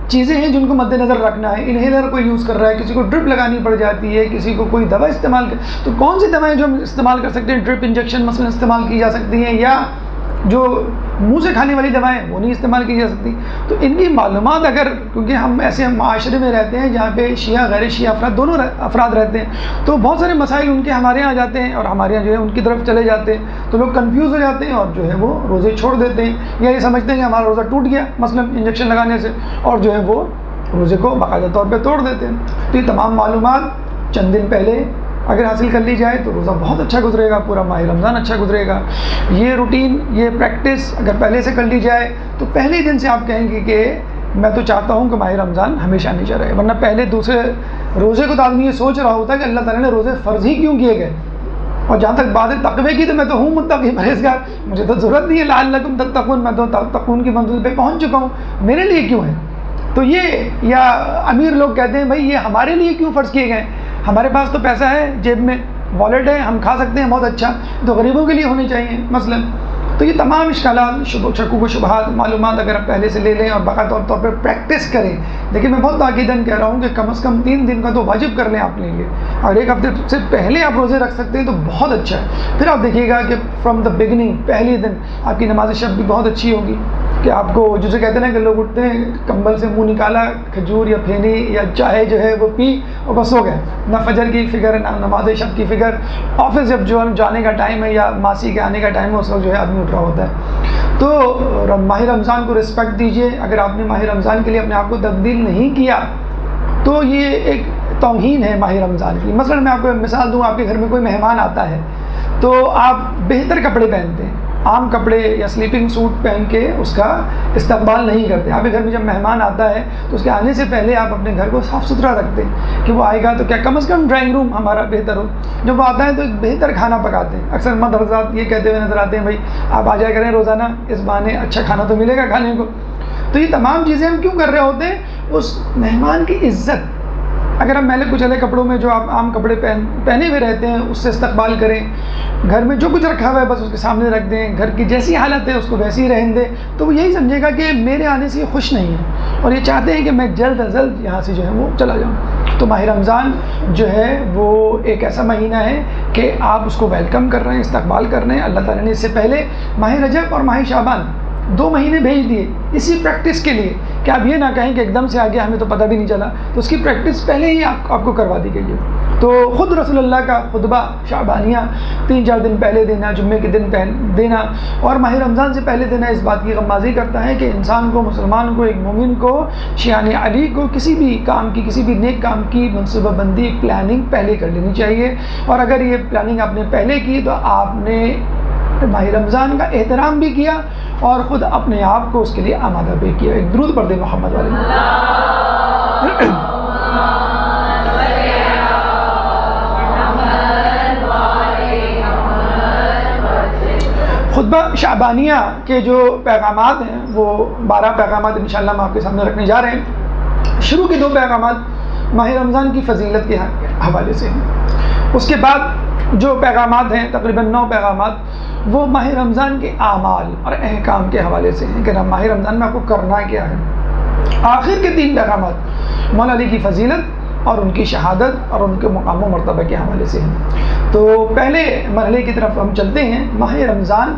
چیزیں ہیں جن کو مد نظر رکھنا ہے. انہیلر کوئی یوز کر رہا ہے، کسی کو ڈرپ لگانی پڑ جاتی ہے، کسی کو کوئی دوا استعمال تو کون سی دوائیں جو ہم استعمال کر سکتے ہیں؟ ڈرپ انجیکشن مثلا استعمال کی جا سکتی ہیں، یا جو منہ سے کھانے والی دوائیں وہ نہیں استعمال کی جا سکتی. تو ان کی معلومات اگر، کیونکہ ہم ایسے معاشرے میں رہتے ہیں جہاں پہ شیعہ غیر شیعہ افراد دونوں افراد رہتے ہیں، تو بہت سارے مسائل ان کے ہمارے یہاں آ جاتے ہیں اور ہمارے یہاں جو ہے ان کی طرف چلے جاتے ہیں. تو لوگ کنفیوز ہو جاتے ہیں اور جو ہے وہ روزے چھوڑ دیتے ہیں، یا یہ سمجھتے ہیں کہ ہمارا روزہ ٹوٹ گیا مثلا انجیکشن لگانے سے، اور جو ہے وہ روزے کو باقاعدہ طور پہ توڑ دیتے ہیں. تو یہ تمام معلومات چند دن پہلے اگر حاصل کر لی جائے تو روزہ بہت اچھا گزرے گا، پورا ماہ رمضان اچھا گزرے گا. یہ روٹین، یہ پریکٹس اگر پہلے سے کر لی جائے تو پہلے دن سے آپ کہیں گے کہ میں تو چاہتا ہوں کہ ماہ رمضان ہمیشہ ہمیشہ رہے. ورنہ پہلے دوسرے روزے کو تو آدمی یہ سوچ رہا ہوتا ہے کہ اللہ تعالیٰ نے روزے فرض ہی کیوں کیے گئے. اور جہاں تک بات ہے تقوی کی، تو میں تو ہوں متقی پرہیزگار، مجھے تو ضرورت نہیں ہے لعلکم تتقون، میں تو تقون کی منزل پہ پہنچ چکا ہوں، میرے لیے کیوں ہے. تو یہ، یا امیر لوگ کہتے ہیں بھائی یہ ہمارے لیے کیوں فرض کیے گئے، ہمارے پاس تو پیسہ ہے جیب میں، والیٹ ہے، ہم کھا سکتے ہیں بہت اچھا، تو غریبوں کے لیے ہونے چاہیے مثلا. تو یہ تمام اشکالات، شکوک و شبہات، معلومات اگر آپ پہلے سے لے لیں اور باقاعدہ طور پر پریکٹس کریں. لیکن میں بہت تاکیداً کہہ رہا ہوں کہ کم از کم 3 دن کا تو واجب کر لیں اپنے لیے. اگر 1 ہفتے سے پہلے آپ روزے رکھ سکتے ہیں تو بہت اچھا ہے. پھر آپ دیکھیے گا کہ فرام دا بگننگ پہلے دن آپ کی نماز شب بھی بہت اچھی ہوگی. کہ آپ کو جسے کہتے ہیں کہ لوگ اٹھتے ہیں کمبل سے منہ نکالا، کھجور یا پھینی یا چائے جو ہے وہ پی اور بس ہو گئے، نہ فجر کی فکر نہ نماز شب کی فکر. آفس جب جو جانے کا ٹائم ہے یا ماسی کے آنے کا ٹائم ہے اس وقت جو ہے آدمی اٹھ رہا ہوتا ہے. تو ماہ رمضان کو رسپیکٹ دیجیے. اگر آپ نے ماہ رمضان کے لیے اپنے آپ کو تبدیل نہیں کیا تو یہ ایک توہین ہے ماہ رمضان کی. مثلا میں آپ کو مثال دوں، آپ کے گھر میں کوئی مہمان آتا ہے تو آپ بہتر کپڑے پہنتے ہیں، عام کپڑے یا سلیپنگ سوٹ پہن کے اس کا استقبال نہیں کرتے. آپ کے گھر میں جب مہمان آتا ہے تو اس کے آنے سے پہلے آپ اپنے گھر کو صاف ستھرا رکھتے ہیں کہ وہ آئے گا تو کیا کم از کم ڈرائنگ روم ہمارا بہتر ہو. جب وہ آتا ہے تو ایک بہتر کھانا پکاتے ہیں. اکثر مرد حضرات یہ کہتے ہوئے نظر آتے ہیں بھائی آپ آ جایا کریں روزانہ, اس بہانے اچھا کھانا تو ملے گا کھانے کو. تو یہ تمام چیزیں ہم کیوں کر رہے ہوتے ہیں؟ اس مہمان کی عزت. اگر ہم میلے کچلے کپڑوں میں جو آپ عام کپڑے پہنے ہوئے رہتے ہیں اس سے استقبال کریں, گھر میں جو کچھ رکھا ہوا ہے بس اس کے سامنے رکھ دیں, گھر کی جیسی حالت ہے اس کو ویسی ہی رہن دیں, تو وہ یہی سمجھے گا کہ میرے آنے سے یہ خوش نہیں ہے اور یہ چاہتے ہیں کہ میں جلد از جلد یہاں سے جو ہے وہ چلا جاؤں. تو ماہ رمضان جو ہے وہ ایک ایسا مہینہ ہے کہ آپ اس کو ویلکم کر رہے ہیں, استقبال کر رہے ہیں. اللہ تعالیٰ نے اس سے پہلے ماہ رجب اور ماہ شعبان 2 مہینے بھیج دیے اسی پریکٹس کے لیے کہ آپ یہ نہ کہیں کہ ایک دم سے آ گیا ہمیں تو پتہ بھی نہیں چلا. تو اس کی پریکٹس پہلے ہی آپ کو کروا دی گئی ہے. تو خود رسول اللہ کا خطبہ شعبانیہ 3-4 دن پہلے دینا, جمعے کے دن دینا اور ماہ رمضان سے پہلے دینا اس بات کی غمازی کرتا ہے کہ انسان کو, مسلمان کو, ایک مومن کو, شیعان علی کو کسی بھی کام کی, کسی بھی نیک کام کی منصوبہ بندی, پلاننگ پہلے کر لینی چاہیے. اور اگر یہ پلاننگ آپ نے پہلے کی تو آپ نے ماہ رمضان کا احترام بھی کیا اور خود اپنے آپ کو اس کے لیے آمادہ بھی کیا. ایک درود پڑھ دیں محمد والے. خطبہ شعبانیہ کے جو پیغامات ہیں وہ 12 پیغامات انشاءاللہ ہم آپ کے سامنے رکھنے جا رہے ہیں. شروع کے 2 پیغامات ماہ رمضان کی فضیلت کے حوالے سے ہیں. اس کے بعد جو پیغامات ہیں تقریباً 9 پیغامات وہ ماہ رمضان کے اعمال اور احکام کے حوالے سے ہیں کہ ماہ رمضان میں آپ کو کرنا کیا ہے. آخر کے 3 پیغامات مولا علی کی فضیلت اور ان کی شہادت اور ان کے مقام و مرتبہ کے حوالے سے ہیں. تو پہلے مرحلے کی طرف ہم چلتے ہیں. ماہ رمضان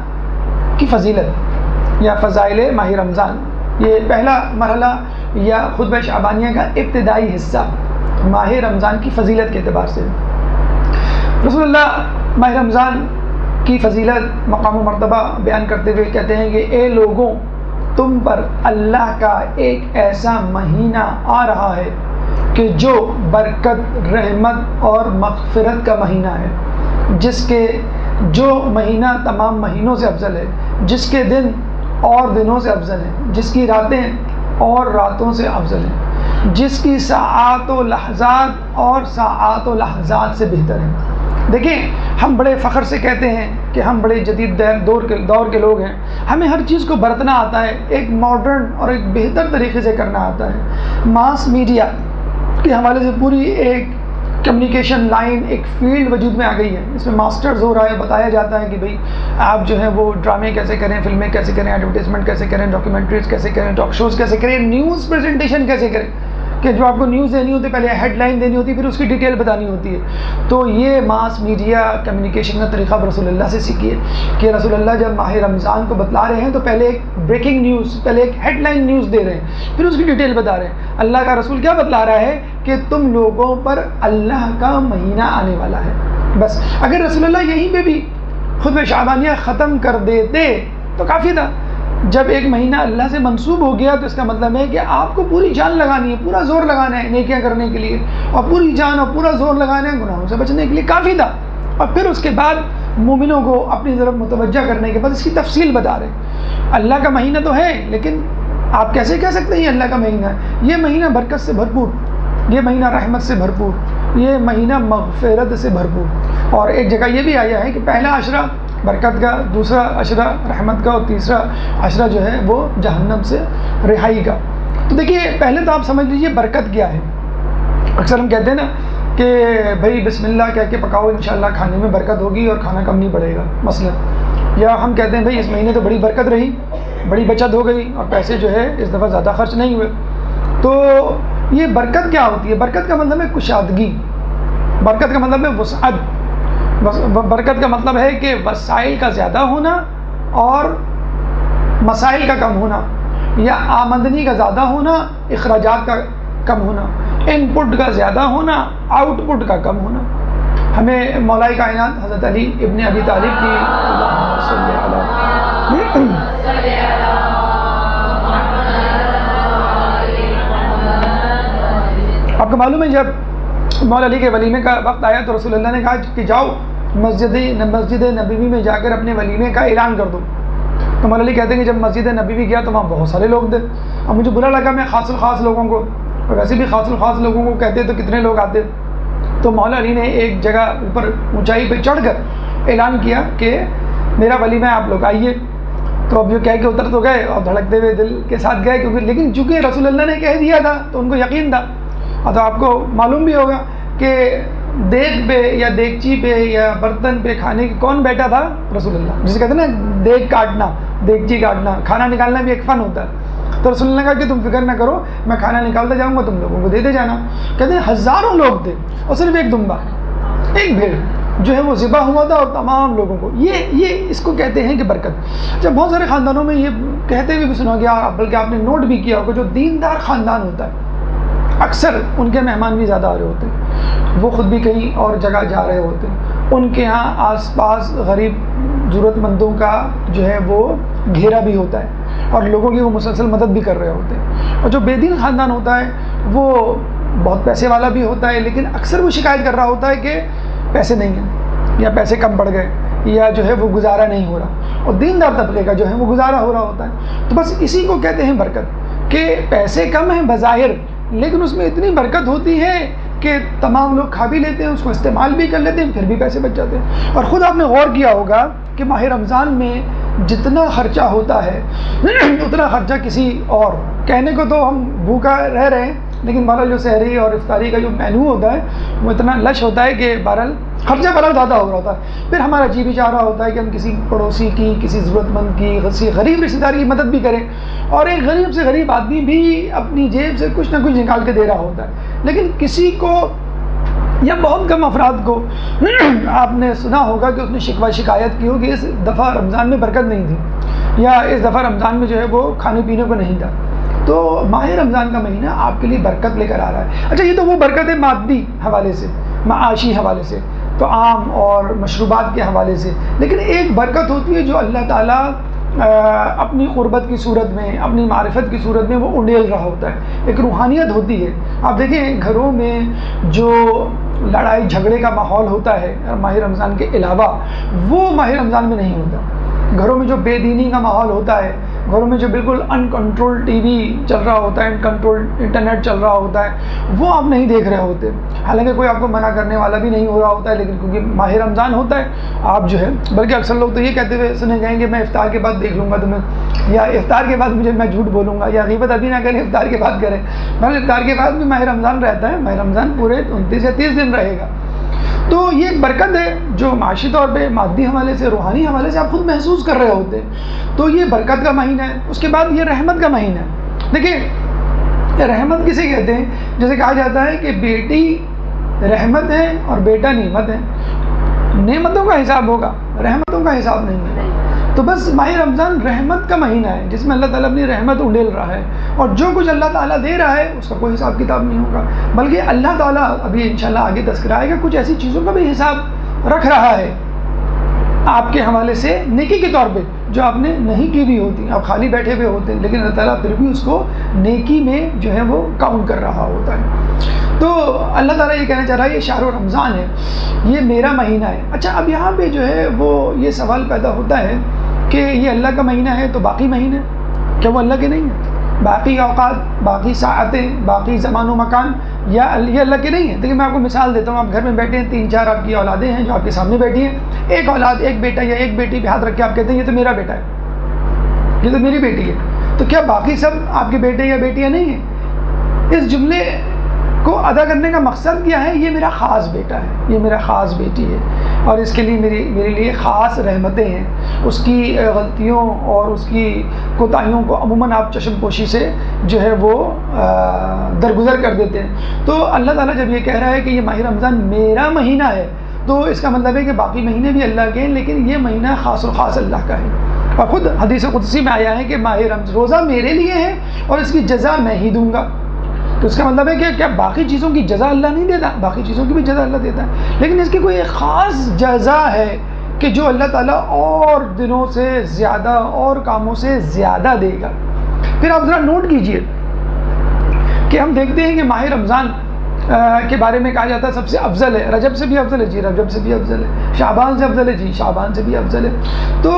کی فضیلت یا فضائل ماہ رمضان, یہ پہلا مرحلہ یا خطبہ شعبانیہ کا ابتدائی حصہ ماہ رمضان کی فضیلت کے اعتبار سے. رسول اللہ ماہ رمضان کی فضیلت, مقام و مرتبہ بیان کرتے ہوئے کہتے ہیں کہ اے لوگوں, تم پر اللہ کا ایک ایسا مہینہ آ رہا ہے کہ جو برکت, رحمت اور مغفرت کا مہینہ ہے, جس کے جو مہینہ تمام مہینوں سے افضل ہے, جس کے دن اور دنوں سے افضل ہیں, جس کی راتیں اور راتوں سے افضل ہیں, جس کی ساعات و لحظات اور ساعات و لحظات سے بہتر ہیں. دیکھیں, ہم بڑے فخر سے کہتے ہیں کہ ہم بڑے جدید دور کے لوگ ہیں, ہمیں ہر چیز کو برتنا آتا ہے, ایک ماڈرن اور ایک بہتر طریقے سے کرنا آتا ہے. ماس میڈیا کے حوالے سے پوری ایک کمیونیکیشن لائن, ایک فیلڈ وجود میں آ گئی ہے. اس میں ماسٹرز ہو رہا ہے, بتایا جاتا ہے کہ بھئی آپ جو ہے وہ ڈرامے کیسے کریں, فلمیں کیسے کریں, ایڈورٹیزمنٹ کیسے کریں, ڈاکیومنٹریز کیسے کریں, ٹاک شوز کیسے کریں, نیوز پریزنٹیشن کیسے کریں, کہ جو آپ کو نیوز دینی ہوتی ہے پہلے ہیڈ لائن دینی ہوتی ہے, پھر اس کی ڈیٹیل بتانی ہوتی ہے. تو یہ ماس میڈیا کمیونیکیشن کا طریقہ رسول اللہ سے سیکھیے کہ رسول اللہ جب ماہ رمضان کو بتلا رہے ہیں تو پہلے ایک بریکنگ نیوز, پہلے ایک ہیڈ لائن نیوز دے رہے ہیں, پھر اس کی ڈیٹیل بتا رہے ہیں. اللہ کا رسول کیا بتلا رہا ہے کہ تم لوگوں پر اللہ کا مہینہ آنے والا ہے. بس اگر رسول اللہ یہیں پہ بھی خطبہ شعبانیہ ختم کر دیتے تو کافی تھا. جب ایک مہینہ اللہ سے منسوب ہو گیا تو اس کا مطلب ہے کہ آپ کو پوری جان لگانی ہے, پورا زور لگانا ہے نیکیاں کرنے کے لیے, اور پوری جان اور پورا زور لگانا ہے گناہوں سے بچنے کے لیے. کافی تھا. اور پھر اس کے بعد مومنوں کو اپنی طرف متوجہ کرنے کے بعد اس کی تفصیل بتا رہے ہیں. اللہ کا مہینہ تو ہے, لیکن آپ کیسے کہہ سکتے ہیں یہ اللہ کا مہینہ ہے؟ یہ مہینہ برکت سے بھرپور, یہ مہینہ رحمت سے بھرپور, یہ مہینہ مغفرت سے بھرپور. اور ایک جگہ یہ بھی آیا ہے کہ پہلا عشرہ برکت کا, دوسرا عشرہ رحمت کا, اور تیسرا عشرہ جو ہے وہ جہنم سے رہائی کا. تو دیکھیے, پہلے تو آپ سمجھ لیجئے برکت کیا ہے. اکثر ہم کہتے ہیں نا کہ بھائی بسم اللہ کہہ کے پکاؤ, انشاءاللہ کھانے میں برکت ہوگی اور کھانا کم نہیں پڑے گا مثلا. یا ہم کہتے ہیں بھائی اس مہینے تو بڑی برکت رہی, بڑی بچت ہو گئی اور پیسے جو ہے اس دفعہ زیادہ خرچ نہیں ہوئے. تو یہ برکت کیا ہوتی ہے؟ برکت کا مطلب ہے کشادگی, برکت کا مطلب ہے وسعت, برکت کا مطلب ہے کہ وسائل کا زیادہ ہونا اور مسائل کا کم ہونا, یا آمدنی کا زیادہ ہونا, اخراجات کا کم ہونا, ان پٹ کا زیادہ ہونا, آؤٹ پٹ کا کم ہونا. ہمیں مولا کائنات حضرت علی ابن ابی طالب کی آپ کو معلوم ہے جب مولا علی کے ولیمے کا وقت آیا تو رسول اللہ نے کہا کہ جاؤ مسجد نبوی میں جا کر اپنے ولیمے کا اعلان کر دوں. تو مولا علی کہتے ہیں کہ جب مسجد نبوی گیا تو وہاں بہت سارے لوگ تھے. اب مجھے برا لگا میں خاص الخاص لوگوں کو، اور ویسے بھی خاص الخاص لوگوں کو کہتے تو کتنے لوگ آتے. تو مولا علی نے ایک جگہ اوپر اونچائی پہ چڑھ کر اعلان کیا کہ میرا ولیمہ ہے، آپ لوگ آئیے. تو اب جو کہہ کے اتر تو گئے اور دھڑکتے ہوئے دل کے ساتھ گئے، کیونکہ لیکن چونکہ رسول اللہ نے کہہ دیا تھا تو ان کو یقین تھا. اور تو آپ کو معلوم بھی ہوگا کہ دیگ پہ یا دیگچی پہ یا برتن پہ کھانے کی کون بیٹھا تھا؟ رسول اللہ. جسے کہتے ہیں نا دیگ کاٹنا، دیگچی کاٹنا، کھانا نکالنا بھی ایک فن ہوتا ہے. تو رسول اللہ نے کہا کہ تم فکر نہ کرو، میں کھانا نکالتا جاؤں گا، تم لوگوں کو دیتے جانا. کہتے ہیں ہزاروں لوگ تھے اور صرف ایک دمبا، ایک بھیڑ جو ہے وہ ذبح ہوا تھا، اور تمام لوگوں کو یہ اس کو کہتے ہیں کہ برکت. جب بہت سارے خاندانوں میں یہ کہتے ہوئے بھی سنا گیا، بلکہ آپ نے نوٹ بھی کیا ہوگا، جو دیندار خاندان ہوتا ہے اکثر ان کے مہمان بھی زیادہ آ رہے ہوتے ہیں، وہ خود بھی کہیں اور جگہ جا رہے ہوتے ہیں، ان کے ہاں آس پاس غریب ضرورت مندوں کا جو ہے وہ گھیرا بھی ہوتا ہے، اور لوگوں کی وہ مسلسل مدد بھی کر رہے ہوتے ہیں. اور جو بے دین خاندان ہوتا ہے وہ بہت پیسے والا بھی ہوتا ہے، لیکن اکثر وہ شکایت کر رہا ہوتا ہے کہ پیسے نہیں ہیں، یا پیسے کم پڑ گئے، یا جو ہے وہ گزارا نہیں ہو رہا. اور دیندار طبقے کا جو ہے وہ گزارا ہو رہا ہوتا ہے. تو بس اسی کو کہتے ہیں برکت، کہ پیسے کم ہیں بظاہر، لیکن اس میں اتنی برکت ہوتی ہے کہ تمام لوگ کھا بھی لیتے ہیں، اس کو استعمال بھی کر لیتے ہیں، پھر بھی پیسے بچ جاتے ہیں. اور خود آپ نے غور کیا ہوگا کہ ماہ رمضان میں جتنا خرچہ ہوتا ہے اتنا خرچہ کسی اور، کہنے کو تو ہم بھوکا رہ رہے ہیں، لیکن بہرحال جو سحری اور افطاری کا جو مینو ہوتا ہے وہ اتنا لش ہوتا ہے کہ بہرحال خرچہ بہرحال زیادہ ہو رہا ہوتا ہے. پھر ہمارا جی بھی چاہ رہا ہوتا ہے کہ ہم کسی پڑوسی کی، کسی ضرورت مند کی، کسی غریب رشتہ دار کی مدد بھی کریں. اور ایک غریب سے غریب آدمی بھی اپنی جیب سے کچھ نہ کچھ نکال کے دے رہا ہوتا ہے، لیکن کسی کو یا بہت کم افراد کو آپ نے سنا ہوگا کہ اس نے شکوہ شکایت کی ہوگی اس دفعہ رمضان میں برکت نہیں تھی، یا اس دفعہ رمضان میں جو ہے وہ کھانے پینے کو نہیں تھا. تو ماہ رمضان کا مہینہ آپ کے لیے برکت لے کر آ رہا ہے. اچھا، یہ تو وہ برکت ہے مادی حوالے سے، معاشی حوالے سے، تو عام اور مشروبات کے حوالے سے. لیکن ایک برکت ہوتی ہے جو اللہ تعالیٰ اپنی قربت کی صورت میں، اپنی معرفت کی صورت میں وہ انڈیل رہا ہوتا ہے. ایک روحانیت ہوتی ہے. آپ دیکھیں گھروں میں جو لڑائی جھگڑے کا ماحول ہوتا ہے ماہ رمضان کے علاوہ، وہ ماہ رمضان میں نہیں ہوتا. گھروں میں جو بے دینی کا ماحول ہوتا ہے، گھروں میں جو بالکل ان کنٹرول ٹی وی چل رہا ہوتا ہے، ان کنٹرول انٹرنیٹ چل رہا ہوتا ہے، وہ آپ نہیں دیکھ رہے ہوتے. حالانکہ کوئی آپ کو منع کرنے والا بھی نہیں ہو رہا ہوتا ہے، لیکن کیونکہ ماہ رمضان ہوتا ہے آپ جو ہے، بلکہ اکثر لوگ تو یہ کہتے ہوئے سنے جائیں گے میں افطار کے بعد دیکھ لوں گا تمہیں، یا افطار کے بعد میں جھوٹ بولوں گا، یا غیبت ابھی نہ کریں افطار کے بعد کریں. مگر افطار کے بعد بھی ماہ رمضان رہتا ہے، ماہ رمضان پورے 29 یا 30 دن رہے گا. تو یہ ایک برکت ہے جو معاشی طور پہ، مادی حوالے سے، روحانی حوالے سے آپ خود محسوس کر رہے ہوتے ہیں. تو یہ برکت کا مہینہ ہے. اس کے بعد یہ رحمت کا مہینہ ہے. دیکھیں رحمت کسے کہتے ہیں؟ جیسے کہا جاتا ہے کہ بیٹی رحمت ہے اور بیٹا نعمت ہے. نعمتوں کا حساب ہوگا، رحمتوں کا حساب نہیں ہے. تو بس ماہ رمضان رحمت کا مہینہ ہے جس میں اللہ تعالیٰ اپنی رحمت انڈیل رہا ہے، اور جو کچھ اللہ تعالیٰ دے رہا ہے اس کا کوئی حساب کتاب نہیں ہوگا، بلکہ اللہ تعالیٰ ابھی انشاءاللہ آگے تذکرہ آئے گا کچھ ایسی چیزوں کا بھی حساب رکھ رہا ہے آپ کے حوالے سے نیکی کے طور پہ، جو آپ نے نہیں کی بھی ہوتی. آپ خالی بیٹھے ہوئے ہوتے ہیں، لیکن اللہ تعالیٰ پھر بھی اس کو نیکی میں جو ہے وہ کاؤنٹ کر رہا ہوتا ہے. تو اللہ تعالیٰ یہ کہنا چاہ رہا ہے یہ شہر رمضان ہے، یہ میرا مہینہ ہے. اچھا، اب یہاں پہ جو ہے وہ یہ سوال پیدا ہوتا ہے کہ یہ اللہ کا مہینہ ہے تو باقی مہینے کیا وہ اللہ کے نہیں ہیں؟ باقی اوقات، باقی ساعتیں، باقی زمان و مکان یہ اللہ کے نہیں ہیں؟ دیکھیں میں آپ کو مثال دیتا ہوں. آپ گھر میں بیٹھے ہیں، 3-4 آپ کی اولادیں ہیں جو آپ کے سامنے بیٹھی ہیں. ایک اولاد، ایک بیٹا یا ایک بیٹی پہ ہاتھ رکھ کے آپ کہتے ہیں یہ تو میرا بیٹا ہے، یہ تو میری بیٹی ہے. تو کیا باقی سب آپ کے بیٹے یا بیٹیاں نہیں ہیں؟ اس جملے کو ادا کرنے کا مقصد کیا ہے؟ یہ میرا خاص بیٹا ہے، یہ میرا خاص بیٹی ہے، اور اس کے لیے میرے لیے خاص رحمتیں ہیں. اس کی غلطیوں اور اس کی کوتاہیوں کو عموماً آپ چشم پوشی سے جو ہے وہ درگزر کر دیتے ہیں. تو اللہ تعالیٰ جب یہ کہہ رہا ہے کہ یہ ماہ رمضان میرا مہینہ ہے، تو اس کا مطلب ہے کہ باقی مہینے بھی اللہ کے ہیں، لیکن یہ مہینہ خاص و خاص اللہ کا ہے. اور خود حدیث قدسی میں آیا ہے کہ ماہ رمضان روزہ میرے لیے ہے اور اس کی جزا میں ہی دوں گا. تو اس کا مطلب ہے کہ کیا باقی چیزوں کی جزا اللہ نہیں دیتا؟ باقی چیزوں کی بھی جزا اللہ دیتا ہے، لیکن اس کی کوئی ایک خاص جزا ہے کہ جو اللہ تعالیٰ اور دنوں سے زیادہ اور کاموں سے زیادہ دے گا. پھر آپ ذرا نوٹ کیجئے کہ ہم دیکھتے ہیں کہ ماہ رمضان کے بارے میں کہا جاتا ہے سب سے افضل ہے، رجب سے بھی افضل ہے جی، رجب سے بھی افضل ہے، شعبان سے افضل ہے جی، شعبان سے بھی افضل ہے۔ تو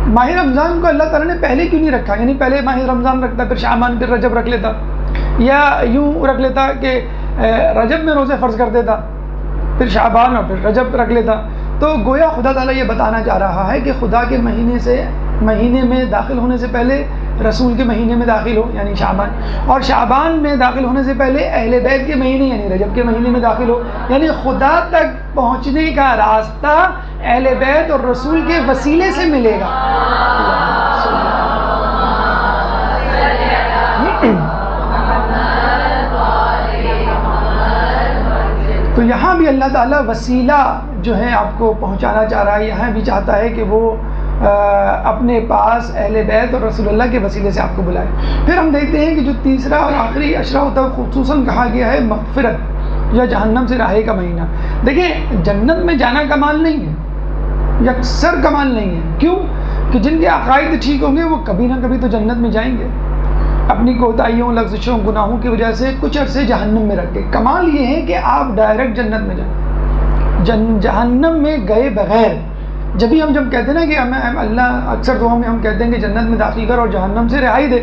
ماہ رمضان کو اللہ تعالیٰ نے پہلے کیوں نہیں رکھا؟ یعنی پہلے ماہ رمضان رکھتا، پھر شعبان، پھر رجب رکھ لیتا، یا یوں رکھ لیتا کہ رجب میں روزے فرض کر دیتا، پھر شعبان اور پھر رجب رکھ لیتا۔ تو گویا خدا تعالیٰ یہ بتانا چاہ رہا ہے کہ خدا کے مہینے میں داخل ہونے سے پہلے رسول کے مہینے میں داخل ہو یعنی شعبان، اور شعبان میں داخل ہونے سے پہلے اہل بیت کے مہینے یعنی رجب کے مہینے میں داخل ہو، یعنی خدا تک پہنچنے کا راستہ اہل بیت اور رسول کے وسیلے سے ملے گا۔ تو یہاں بھی اللہ تعالیٰ وسیلہ جو ہے آپ کو پہنچانا چاہ رہا ہے، یہاں بھی چاہتا ہے کہ وہ اپنے پاس اہل بیت اور رسول اللہ کے وسیلے سے آپ کو بلائے۔ پھر ہم دیکھتے ہیں کہ جو تیسرا اور آخری عشرہ ہوتا ہے خصوصاً کہا گیا ہے مغفرت یا جہنم سے رہائی کا مہینہ۔ دیکھیں جنت میں جانا کمال نہیں ہے، یکسر کمال نہیں ہے، کیوں کہ جن کے عقائد ٹھیک ہوں گے وہ کبھی نہ کبھی تو جنت میں جائیں گے، اپنی کوتاہیوں، لغزشوں، گناہوں کی وجہ سے کچھ عرصے جہنم میں رکھ کے۔ کمال یہ ہے کہ آپ ڈائریکٹ جنت میں جائیں، جہنم میں گئے بغیر۔ جب کہتے ہیں نا کہ ہمیں اللہ اکثر دعاؤں میں ہم کہتے ہیں کہ جنت میں داخل کر اور جہنم سے رہائی دے،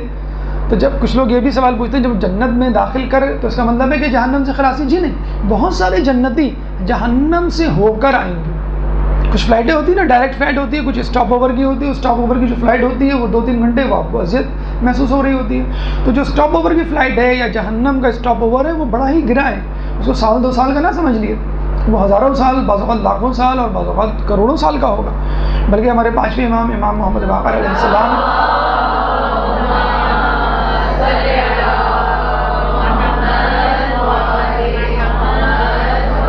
تو جب کچھ لوگ یہ بھی سوال پوچھتے ہیں جب جنت میں داخل کر تو اس کا مطلب ہے کہ جہنم سے خلاصی؟ جی نہیں، بہت سارے جنتی جہنم سے ہو کر آئیں گے۔ کچھ فلائٹیں ہوتی ہیں نا ڈائریکٹ فلائٹ ہوتی ہے، کچھ اسٹاپ اوور کی ہوتی ہے، اسٹاپ اوور کی جو فلائٹ ہوتی ہے وہ 2-3 گھنٹے وہ آپ کو اذیت محسوس ہو رہی ہوتی ہے۔ تو جو اسٹاپ اوور کی فلائٹ ہے یا جہنم کا اسٹاپ اوور ہے وہ بڑا ہی گرا ہے، اس کو 1-2 سال کا نہ سمجھ لیے، وہ ہزاروں سال، بعض اوقات لاکھوں سال اور بعض اوقات کروڑوں سال کا ہوگا۔ بلکہ ہمارے 5ویں امام محمد باقر علیہ السلام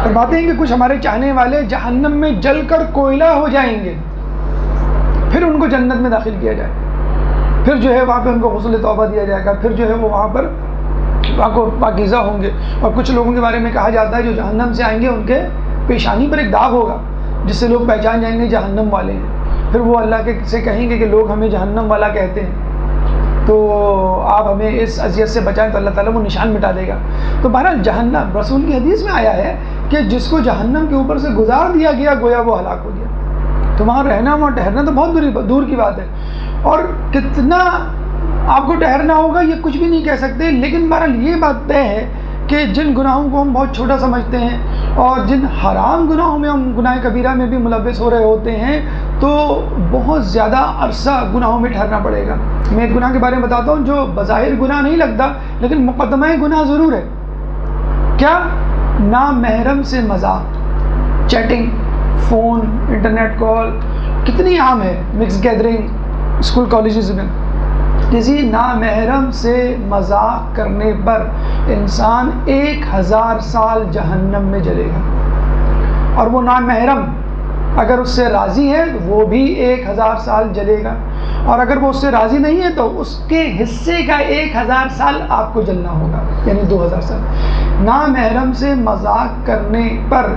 فرماتے ہیں کہ کچھ ہمارے چاہنے والے جہنم میں جل کر کوئلہ ہو جائیں گے، پھر ان کو جنت میں داخل کیا جائے، پھر جو ہے وہاں پہ ان کو غسل توبہ دیا جائے گا، پھر جو ہے وہ وہاں کو پاکیزہ ہوں گے۔ اور کچھ لوگوں کے بارے میں کہا جاتا ہے جو جہنم سے آئیں گے ان کے پیشانی پر ایک داغ ہوگا جس سے لوگ پہچان جائیں گے جہنم والے ہیں، پھر وہ اللہ سے کہیں گے کہ لوگ ہمیں جہنم والا کہتے ہیں، تو آپ ہمیں اس اذیت سے بچائیں، تو اللہ تعالیٰ وہ نشان مٹا دے گا۔ تو بہرحال جہنم رسول کی حدیث میں آیا ہے کہ جس کو جہنم کے اوپر سے گزار دیا گیا گویا وہ ہلاک ہو گیا۔ تو وہاں رہنا، وہاں ٹھہرنا تو بہت دور کی بات ہے، اور کتنا آپ کو ٹھہرنا ہوگا یہ کچھ بھی نہیں کہہ سکتے، لیکن بہرحال یہ بات طے ہے کہ جن گناہوں کو ہم بہت چھوٹا سمجھتے ہیں اور جن حرام گناہوں میں ہم گناہ کبیرہ میں بھی ملوث ہو رہے ہوتے ہیں تو بہت زیادہ عرصہ گناہوں میں ٹھہرنا پڑے گا۔ میں ایک گناہ کے بارے میں بتاتا ہوں جو بظاہر گناہ نہیں لگتا لیکن مقدمہ گناہ ضرور ہے۔ کیا؟ نامحرم سے مذاق، چیٹنگ، فون، انٹرنیٹ کال کتنی عام ہے، مکس گیدرنگ اسکول کالجز میں۔ کسی نامحرم سے مذاق کرنے پر انسان 1000 سال جہنم میں جلے گا، اور وہ نامحرم اگر اس سے راضی ہے تو وہ بھی 1000 سال جلے گا، اور اگر وہ اس سے راضی نہیں ہے تو اس کے حصے کا 1000 سال آپ کو جلنا ہوگا، یعنی 2000 سال۔ نامحرم سے مذاق کرنے پر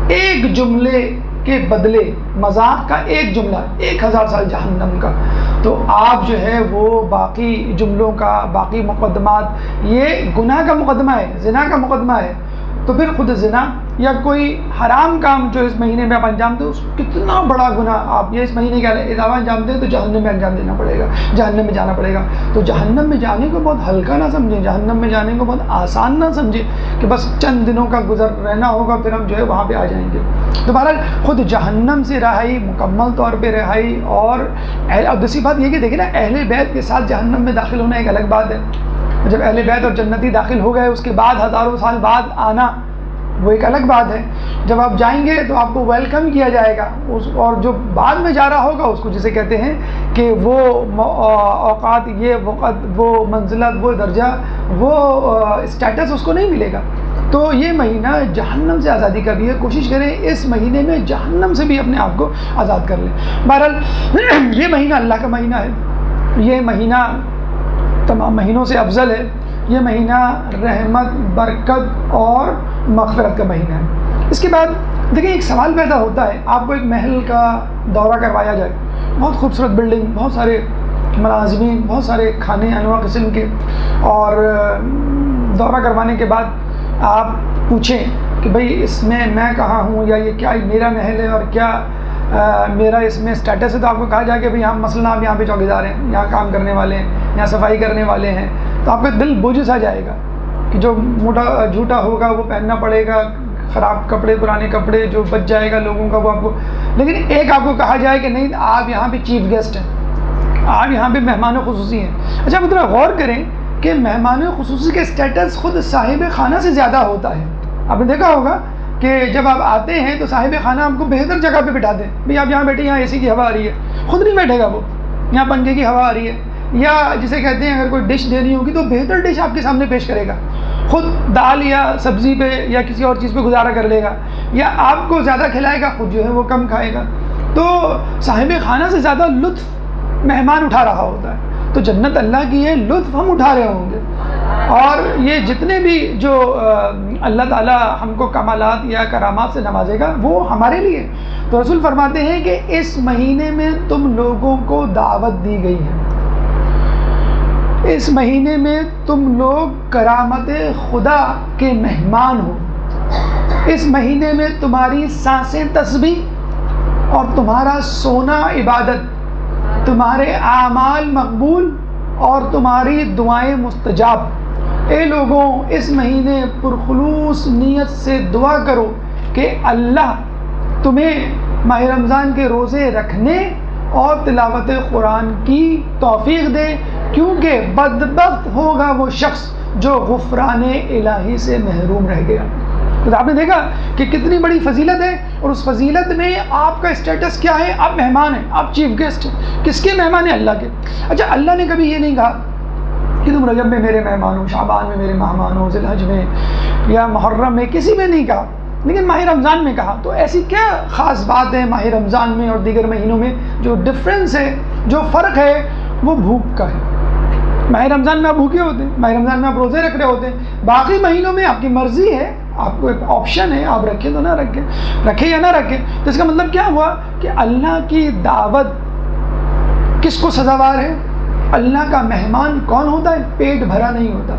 ایک جملے کے بدلے مذاق کا ایک جملہ 1000 سال جہنم کا۔ تو آپ جو ہے وہ باقی جملوں کا، باقی مقدمات، یہ گناہ کا مقدمہ ہے، زنا کا مقدمہ ہے، تو پھر خود زنا یا کوئی حرام کام جو اس مہینے میں آپ انجام دیں، اس کتنا بڑا گناہ آپ یہ اس مہینے کے علاوہ انجام دیں تو جہنم میں انجام دینا پڑے گا، جہنم میں جانا پڑے گا۔ تو جہنم میں جانے کو بہت ہلکا نہ سمجھیں، جہنم میں جانے کو بہت آسان نہ سمجھیں کہ بس چند دنوں کا گزر رہنا ہوگا پھر ہم جو ہے وہاں پہ آ جائیں گے۔ تو بہرحال خود جہنم سے رہائی، مکمل طور پہ رہائی، اور دوسری بات یہ کہ دیکھیں نا اہل بیت کے ساتھ جہنم میں داخل ہونا ایک الگ بات ہے۔ جب اہل بیت اور جنتی داخل ہو گئے اس کے بعد ہزاروں سال بعد آنا وہ ایک الگ بات ہے۔ جب آپ جائیں گے تو آپ کو ویلکم کیا جائے گا، اور جو بعد میں جا رہا ہوگا اس کو جسے کہتے ہیں کہ وہ اوقات، یہ وقت، وہ منزلت، وہ درجہ، وہ اسٹیٹس اس کو نہیں ملے گا۔ تو یہ مہینہ جہنم سے آزادی کا بھی ہے، کوشش کریں اس مہینے میں جہنم سے بھی اپنے آپ کو آزاد کر لیں۔ بہرحال یہ مہینہ اللہ کا مہینہ ہے، یہ مہینہ تمام مہینوں سے افضل ہے، یہ مہینہ رحمت، برکت اور مغفرت کا مہینہ ہے۔ اس کے بعد دیکھیں ایک سوال پیدا ہوتا ہے، آپ کو ایک محل کا دورہ کروایا جائے، بہت خوبصورت بلڈنگ، بہت سارے ملازمین، بہت سارے کھانے انواع قسم کے، اور دورہ کروانے کے بعد آپ پوچھیں کہ بھئی اس میں کہاں ہوں، یا یہ کیا میرا محل ہے اور کیا میرا اس میں اسٹیٹس ہے، تو آپ کو کہا جائے کہ بھئی مثلاً آپ یہاں پہ چوکیدار ہیں، یہاں کام کرنے والے ہیں، یہاں صفائی کرنے والے ہیں، تو آپ کا دل بوجھ سا جائے گا کہ جو موٹا جھوٹا ہوگا وہ پہننا پڑے گا، خراب کپڑے، پرانے کپڑے جو بچ جائے گا لوگوں کا وہ آپ کو. لیکن ایک آپ کو کہا جائے کہ نہیں، آپ یہاں پہ چیف گیسٹ ہیں، آپ یہاں پہ مہمان خصوصی ہیں. اچھا مطلب غور کریں کہ مہمان خصوصی کے اسٹیٹس خود صاحب خانہ سے زیادہ ہوتا ہے. آپ نے دیکھا ہوگا کہ جب آپ آتے ہیں تو صاحب خانہ آپ کو بہتر جگہ پہ بٹھا دیں، بھئی آپ یہاں بیٹھے، یہاں اے سی کی ہوا آ رہی ہے، خود نہیں بیٹھے گا وہ، یہاں پنکھے کی ہوا آ رہی ہے. یا جسے کہتے ہیں اگر کوئی ڈش دینی ہوگی تو بہتر ڈش آپ کے سامنے پیش کرے گا، خود دال یا سبزی پہ یا کسی اور چیز پہ گزارا کر لے گا، یا آپ کو زیادہ کھلائے گا، خود جو ہے وہ کم کھائے گا. تو صاحب خانہ سے زیادہ لطف مہمان اٹھا رہا ہوتا ہے. تو جنت اللہ کی ہے، لطف ہم اٹھا رہے ہوں گے. اور یہ جتنے بھی جو اللہ تعالیٰ ہم کو کمالات یا کرامات سے نوازے گا وہ ہمارے لیے. تو رسول فرماتے ہیں کہ اس مہینے میں تم لوگوں کو دعوت دی گئی ہے، اس مہینے میں تم لوگ کرامت خدا کے مہمان ہو، اس مہینے میں تمہاری سانسیں تسبیح اور تمہارا سونا عبادت، تمہارے اعمال مقبول اور تمہاری دعائیں مستجاب. اے لوگوں، اس مہینے پرخلوص نیت سے دعا کرو کہ اللہ تمہیں ماہ رمضان کے روزے رکھنے اور تلاوت قرآن کی توفیق دے، کیونکہ بدبخت ہوگا وہ شخص جو غفران الہی سے محروم رہ گیا. تو آپ نے دیکھا کہ کتنی بڑی فضیلت ہے، اور اس فضیلت میں آپ کا اسٹیٹس کیا ہے؟ آپ مہمان ہیں، آپ چیف گیسٹ ہیں. کس کے مہمان ہیں؟ اللہ کے. اچھا اللہ نے کبھی یہ نہیں کہا کہ تم رجب میں میرے مہمان ہو، شعبان میں میرے مہمان ہو، ذی الحج میں یا محرم میں، کسی میں نہیں کہا، لیکن ماہ رمضان میں کہا. تو ایسی کیا خاص بات ہے ماہ رمضان میں اور دیگر مہینوں میں؟ جو ڈفرینس ہے، جو فرق ہے، وہ بھوک کا ہے. ماہ رمضان میں آپ بھوکے ہوتے ہیں، ماہ رمضان میں آپ روزے رکھ رہے ہوتے ہیں. باقی مہینوں میں آپ کی مرضی ہے، آپ کو ایک آپشن ہے، آپ رکھیں تو نہ رکھیں، رکھیں یا نہ رکھیں. تو اس کا مطلب کیا ہوا کہ اللہ کی دعوت کس کو سزاوار ہے؟ اللہ کا مہمان کون ہوتا ہے؟ پیٹ بھرا نہیں ہوتا.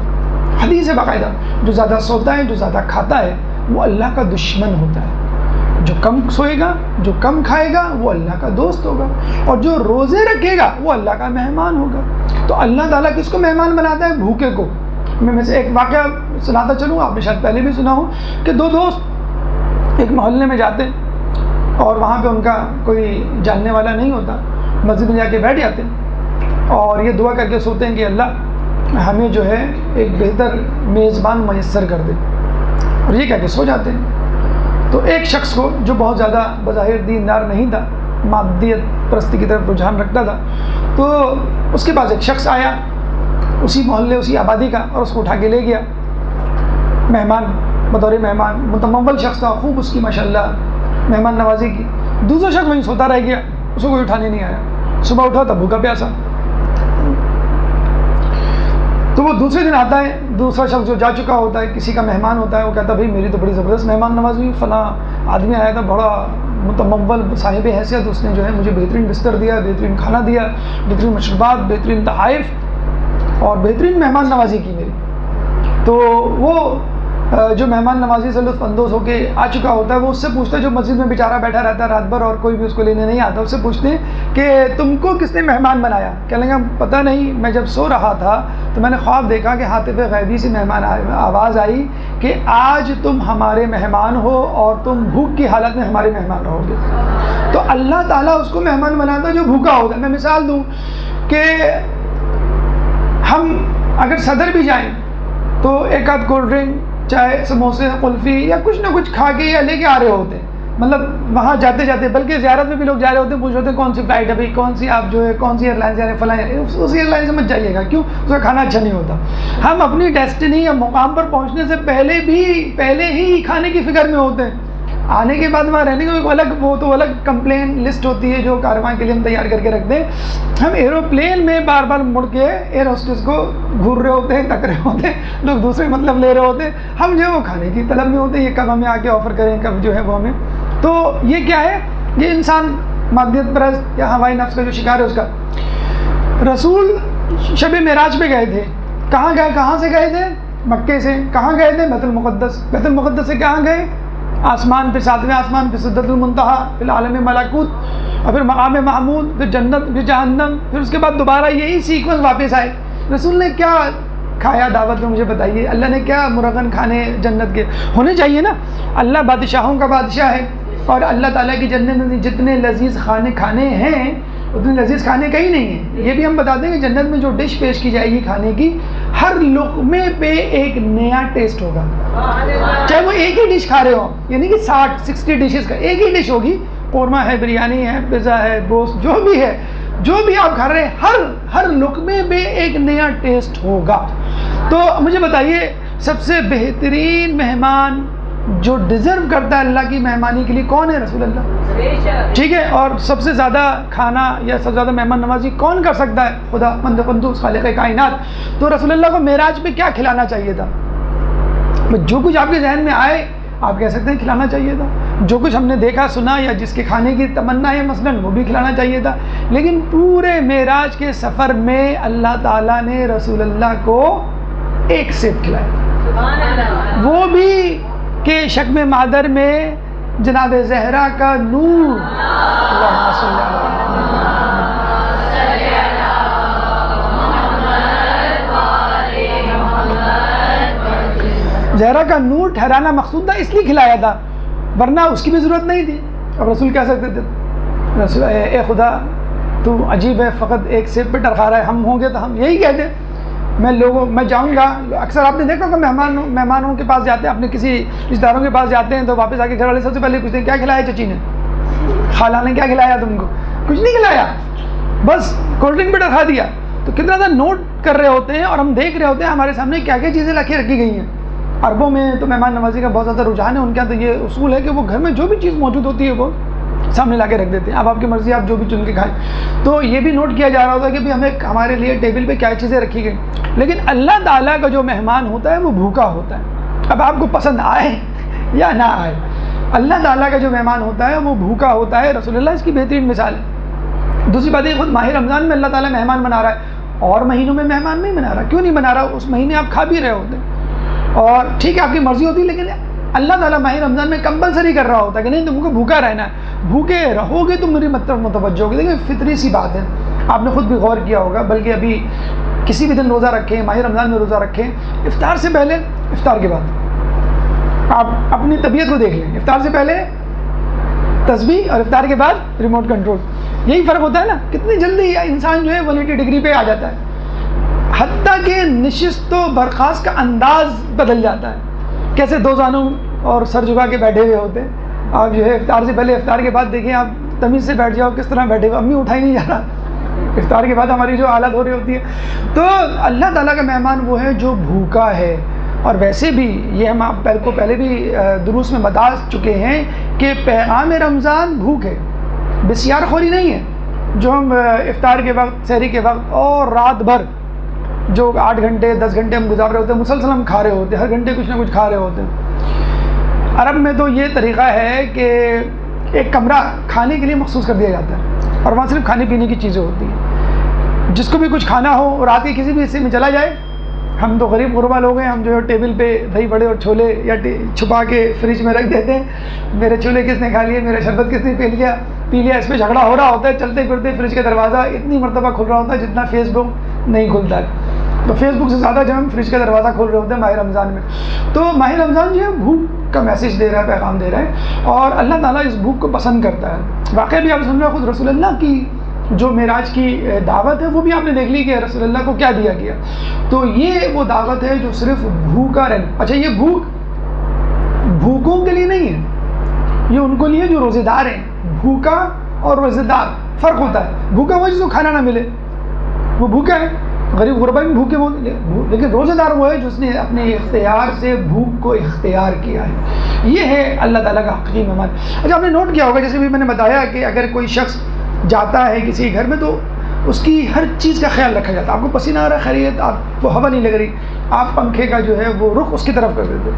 حدیث ہے باقاعدہ، جو زیادہ سوتا ہے، جو زیادہ کھاتا ہے، وہ اللہ کا دشمن ہوتا ہے. جو کم سوئے گا، جو کم کھائے گا، وہ اللہ کا دوست ہوگا، اور جو روزے رکھے گا وہ اللہ کا مہمان ہوگا. تو اللہ تعالیٰ کس کو مہمان بناتا ہے؟ بھوکے کو. میں سے ایک واقعہ سناتا چلوں، آپ نے شاید پہلے بھی سنا ہو کہ دو دوست ایک محلے میں جاتے اور وہاں پہ ان کا کوئی جاننے والا نہیں ہوتا، مسجد میں جا کے بیٹھ جاتے اور یہ دعا کر کے سوتے ہیں کہ اللہ ہمیں جو ہے ایک بہتر میزبان میسر کر دے، اور یہ کہہ کے سو جاتے ہیں. تو ایک شخص کو جو بہت زیادہ بظاہر دیندار نہیں تھا، مادیت پرستی کی طرف رجحان رکھتا تھا، تو اس کے پاس ایک شخص آیا اسی محلے، اسی آبادی کا، اور اس کو اٹھا کے لے گیا مہمان، بطور مہمان. متمول شخص تھا، خوب اس کی ماشاءاللہ مہمان نوازی کی. دوسرا شخص وہیں سوتا رہ گیا، اس کو کوئی اٹھانے نہیں آیا. صبح اٹھا تھا بھوکا پیاسا. تو وہ دوسرے دن آتا ہے، دوسرا شخص جو جا چکا ہوتا ہے، کسی کا مہمان ہوتا ہے، وہ کہتا ہے بھائی میری تو بڑی زبردست مہمان نوازی ہوئی، فلاں آدمی آیا تھا، بڑا متمول صاحب حیثیت، اس نے جو ہے مجھے بہترین بستر دیا، بہترین کھانا دیا، بہترین مشروبات، بہترین تحائف اور بہترین مہمان نوازی کی میری. تو وہ جو مہمان نوازی سے لطف اندوز ہو کے آ چکا ہوتا ہے، وہ اس سے پوچھتا ہے، جو مسجد میں بیچارہ بیٹھا رہتا ہے رات بھر اور کوئی بھی اس کو لینے نہیں آتا، اس سے پوچھتے ہیں کہ تم کو کس نے مہمان بنایا؟ کہنے لگا پتہ نہیں، میں جب سو رہا تھا تو میں نے خواب دیکھا کہ ہاتف غیبی سے مہمان آواز آئی کہ آج تم ہمارے مہمان ہو اور تم بھوک کی حالت میں ہمارے مہمان رہو گے. تو اللہ تعالیٰ اس کو مہمان بناتا ہے جو بھوکا ہوتا ہے. میں مثال دوں کہ ہم اگر صدر بھی جائیں تو ایک آدھ کولڈ ڈرنک، چائے، سموسے، قلفی یا کچھ نہ کچھ کھا کے یا لے کے آ رہے ہوتے ہیں. مطلب وہاں جاتے جاتے، بلکہ زیارت میں بھی لوگ جا رہے ہوتے ہیں، پوچھ رہے ہوتے ہیں کون سی فلائٹ ہے بھائی، کون سی آپ جو ہے کون سی ایئر لائن سے جا رہے ہیں، فلاں اسی ایئر لائن سے مت جائیے گا. کیوں؟ اس کا کھانا اچھا نہیں ہوتا. ہم اپنی ڈیسٹنی یا مقام پر پہنچنے سے پہلے ہی کھانے کی فکر میں ہوتے ہیں. آنے کے بعد وہاں رہنے کا وہ تو الگ کمپلین لسٹ ہوتی ہے جو کارروائی کے لیے ہم تیار کر کے رکھتے ہیں. ہم ایروپلین میں بار بار مڑ کے ایئر ہوسٹس کو گھور رہے ہوتے ہیں، تک رہے ہوتے ہیں، لوگ دوسرے مطلب لے رہے ہوتے ہیں، ہم جو ہے وہ کھانے کی طلب میں ہوتے ہیں، یہ کب ہمیں آ کے آفر کریں، کب جو ہے وہ ہمیں. تو یہ کیا ہے؟ یہ انسان مادیت پرست یا ہوائی نفس کا جو شکار ہے اس کا. رسول شب معراج پہ گئے تھے. کہاں سے گئے تھے؟ مکے سے کہاں گئے تھے؟ بیت المقدس. بیت المقدس سے کہاں گئے؟ آسمان پہ، 7ویں آسمان پہ سدرۃ المنتہا، پھر عالم ملکوت، اور پھر مقام محمود، پھر جنت، پھر جہنم، پھر اس کے بعد دوبارہ یہی سیکوینس واپس آئے. رسول نے کیا کھایا دعوت میں؟ مجھے بتائیے. اللہ نے کیا مرغن کھانے جنت کے ہونے چاہیے نا. اللہ بادشاہوں کا بادشاہ ہے، اور اللہ تعالیٰ کی جنت میں جتنے لذیذ کھانے ہیں اتنے لذیذ کھانے کہیں نہیں ہیں. یہ بھی ہم بتا دیں کہ جنت میں جو ڈش پیش کی جائے گی کھانے کی، ہر لقمے پہ ایک نیا ٹیسٹ ہوگا. چاہے وہ ایک ہی ڈش کھا رہے ہو، یعنی کہ 60 ڈشز کا ایک ہی ڈش ہوگی. قورمہ ہے، بریانی ہے، پیزا ہے، گوشت، جو بھی ہے، جو بھی آپ کھا رہے ہیں، ہر لقمے پہ ایک نیا ٹیسٹ ہوگا. تو مجھے بتائیے سب سے بہترین مہمان جو ڈیزرو کرتا ہے اللہ کی مہمانی کے لیے کون ہے؟ رسول اللہ. ٹھیک ہے. اور سب سے زیادہ کھانا یا سب سے زیادہ مہمان نوازی کون کر سکتا ہے؟ خدا مند قدوس خالق کائنات. تو رسول اللہ کو معراج پہ کیا کھلانا چاہیے تھا؟ جو کچھ آپ کے ذہن میں آئے آپ کہہ سکتے ہیں کھلانا چاہیے تھا. جو کچھ ہم نے دیکھا سنا یا جس کے کھانے کی تمنا ہے مثلاً وہ بھی کھلانا چاہیے تھا. لیکن پورے معراج کے سفر میں اللہ تعالیٰ نے رسول اللہ کو ایک سیب کھلایا، وہ بھی کہ شکم مادر میں جناب زہرا کا نور. اللہم صلی علی زہرا کا نور ٹھہرانا مقصود تھا، اس لیے کھلایا تھا، ورنہ اس کی بھی ضرورت نہیں تھی. اب رسول کہہ سکتے تھے رسول اے خدا تو عجیب ہے، فقط ایک سیب پہ ٹرخا رہا ہے. ہم ہوں گے تو ہم یہی کہتے، میں جاؤں گا. اکثر آپ نے دیکھا کہ مہمانوں کے پاس جاتے ہیں، اپنے کسی رشتہ داروں کے پاس جاتے ہیں تو واپس آ کے گھر والے سب سے پہلے پوچھتے ہیں کیا کھلایا چچی نے، خالہ نے کیا کھلایا تم کو؟ کچھ نہیں کھلایا، بس کولڈ ڈرنک پہ ٹرخا دیا. تو کتنا زیادہ نوٹ کر رہے ہوتے ہیں اور ہم دیکھ رہے ہوتے ہیں ہمارے سامنے کیا کیا چیزیں رکھی گئی ہیں. عربوں میں تو مہمان نوازی کا بہت زیادہ رجحان ہے. ان کے یہاں تو یہ اصول ہے کہ وہ گھر میں جو بھی چیز موجود ہوتی ہے وہ سامنے لا کے رکھ دیتے ہیں. اب آپ کی مرضی، آپ جو بھی چن کے کھائیں. تو یہ بھی نوٹ کیا جا رہا ہوتا ہے کہ ہمیں ہمارے لیے ٹیبل پہ کیا چیزیں رکھی گئی. لیکن اللہ تعالیٰ کا جو مہمان ہوتا ہے وہ بھوکا ہوتا ہے. اب آپ کو پسند آئے یا نہ آئے، اللہ تعالیٰ کا جو مہمان ہوتا ہے وہ بھوکا ہوتا ہے. رسول اللہ اس کی بہترین مثال ہے. دوسری بات ہے خود ماہ رمضان میں اللہ تعالیٰ مہمان بنا رہا ہے، اور مہینوں میں مہمان نہیں بنا رہا. کیوں نہیں بنا رہا؟ اس مہینے آپ کھا بھی رہے ہوتے ہیں اور ٹھیک ہے آپ کی مرضی ہوتی ہے، لیکن اللہ تعالیٰ ماہ رمضان میں کمپلسری کر رہا ہوتا ہے کہ نہیں تم کو بھوکا رہنا ہے. بھوکے رہو گے تو میری طرف متوجہ ہوگی. دیکھیں فطری سی بات ہے، آپ نے خود بھی غور کیا ہوگا. بلکہ ابھی کسی بھی دن روزہ رکھیں، ماہ رمضان میں روزہ رکھیں، افطار سے پہلے افطار کے بعد آپ اپنی طبیعت کو دیکھ لیں. افطار سے پہلے تسبیح اور افطار کے بعد ریموٹ کنٹرول. یہی فرق ہوتا ہے نا. کتنی جلدی انسان جو ہے 180 ڈگری پہ آ جاتا ہے، حتیٰ کہ نشست و برخاست کا انداز بدل جاتا ہے. کیسے دو زانوں اور سر جھکا کے بیٹھے ہوئے ہوتے ہیں. آپ جو ہے افطار سے پہلے افطار کے بعد دیکھیں آپ تمیز سے بیٹھ جاؤ کس طرح بیٹھے ہوئے. امی اٹھائی نہیں جا رہا. افطار کے بعد ہماری جو حالت ہو رہی ہوتی ہے. تو اللہ تعالیٰ کا مہمان وہ ہے جو بھوکا ہے. اور ویسے بھی یہ ہم آپ کو پہلے بھی دروس میں بتا چکے ہیں کہ پیغام رمضان بھوک ہے، بسیار خوری نہیں ہے. جو ہم افطار کے وقت، سحری کے وقت اور رات بھر جو 8 گھنٹے 10 گھنٹے ہم گزار رہے ہوتے ہیں، مسلسل ہم کھا رہے ہوتے ہیں، ہر گھنٹے کچھ نہ کچھ کھا رہے ہوتے ہیں. عرب میں تو یہ طریقہ ہے کہ ایک کمرہ کھانے کے لیے مخصوص کر دیا جاتا ہے اور وہاں صرف کھانے پینے کی چیزیں ہوتی ہیں. جس کو بھی کچھ کھانا ہو رات کے کسی بھی حصے میں چلا جائے. ہم تو غریب غربا لوگ ہیں، ہم جو ہے ٹیبل پہ دہی بڑے اور چھولے یا چھپا کے فریج میں رکھ دیتے ہیں. میرے چھولے کس نے کھا لیے، میرا شربت کس نے پی لیا. اس پہ جھگڑا ہو رہا ہوتا ہے. چلتے پھرتے فریج کا دروازہ اتنی مرتبہ کھل رہا ہوتا ہے جتنا فیس بک نہیں کھلتا ہے. تو فیس بک سے زیادہ جو ہم فریج کا دروازہ کھول رہے ہوتے ہیں ماہ رمضان میں. تو ماہ رمضان جو ہے بھوک کا میسیج دے رہا ہے، پیغام دے رہا ہے، اور اللہ تعالیٰ اس بھوک کو پسند کرتا ہے. واقعہ بھی آپ سن رہے ہیں، خود رسول اللہ کی جو معراج کی دعوت ہے وہ بھی آپ نے دیکھ لی کہ رسول اللہ کو کیا دیا گیا. تو یہ وہ دعوت ہے جو صرف بھوکا رہنا. اچھا یہ بھوک بھوکوں کے لیے نہیں ہے، یہ ان کو لیے جو روزے دار ہیں. بھوکا اور روزے دار فرق ہوتا ہے. بھوکا وہ جس کو کھانا نہ ملے وہ بھوکا ہے، غریب غربا بھی بھوکے بولتے، لیکن روزے دار وہ ہے جس نے اپنے اختیار سے بھوک کو اختیار کیا ہے. یہ ہے اللہ تعالیٰ کا حقیقی مہمان. اچھا آپ نے نوٹ کیا ہوگا، جیسے بھی میں نے بتایا کہ اگر کوئی شخص جاتا ہے کسی گھر میں تو اس کی ہر چیز کا خیال رکھا جاتا ہے. آپ کو پسینہ آ رہا ہے، خیریت، آپ کو ہوا نہیں لگ رہی، آپ پنکھے کا جو ہے وہ رخ اس کی طرف کر دیتے.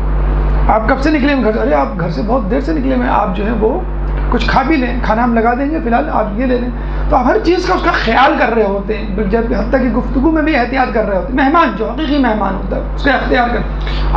آپ کب سے نکلے گھر، ارے آپ گھر سے بہت دیر سے نکلے ہوئے، آپ جو ہے وہ کچھ کھا بھی لیں، کھانا ہم لگا دیں گے، فی الحال آپ یہ لے لیں. تو آپ ہر چیز کا اس کا خیال کر رہے ہوتے ہیں، جب حتیٰ کہ گفتگو میں بھی احتیاط کر رہے ہوتے ہیں. مہمان جو حقیقی مہمان ہوتا ہے اس کا اختیار کر.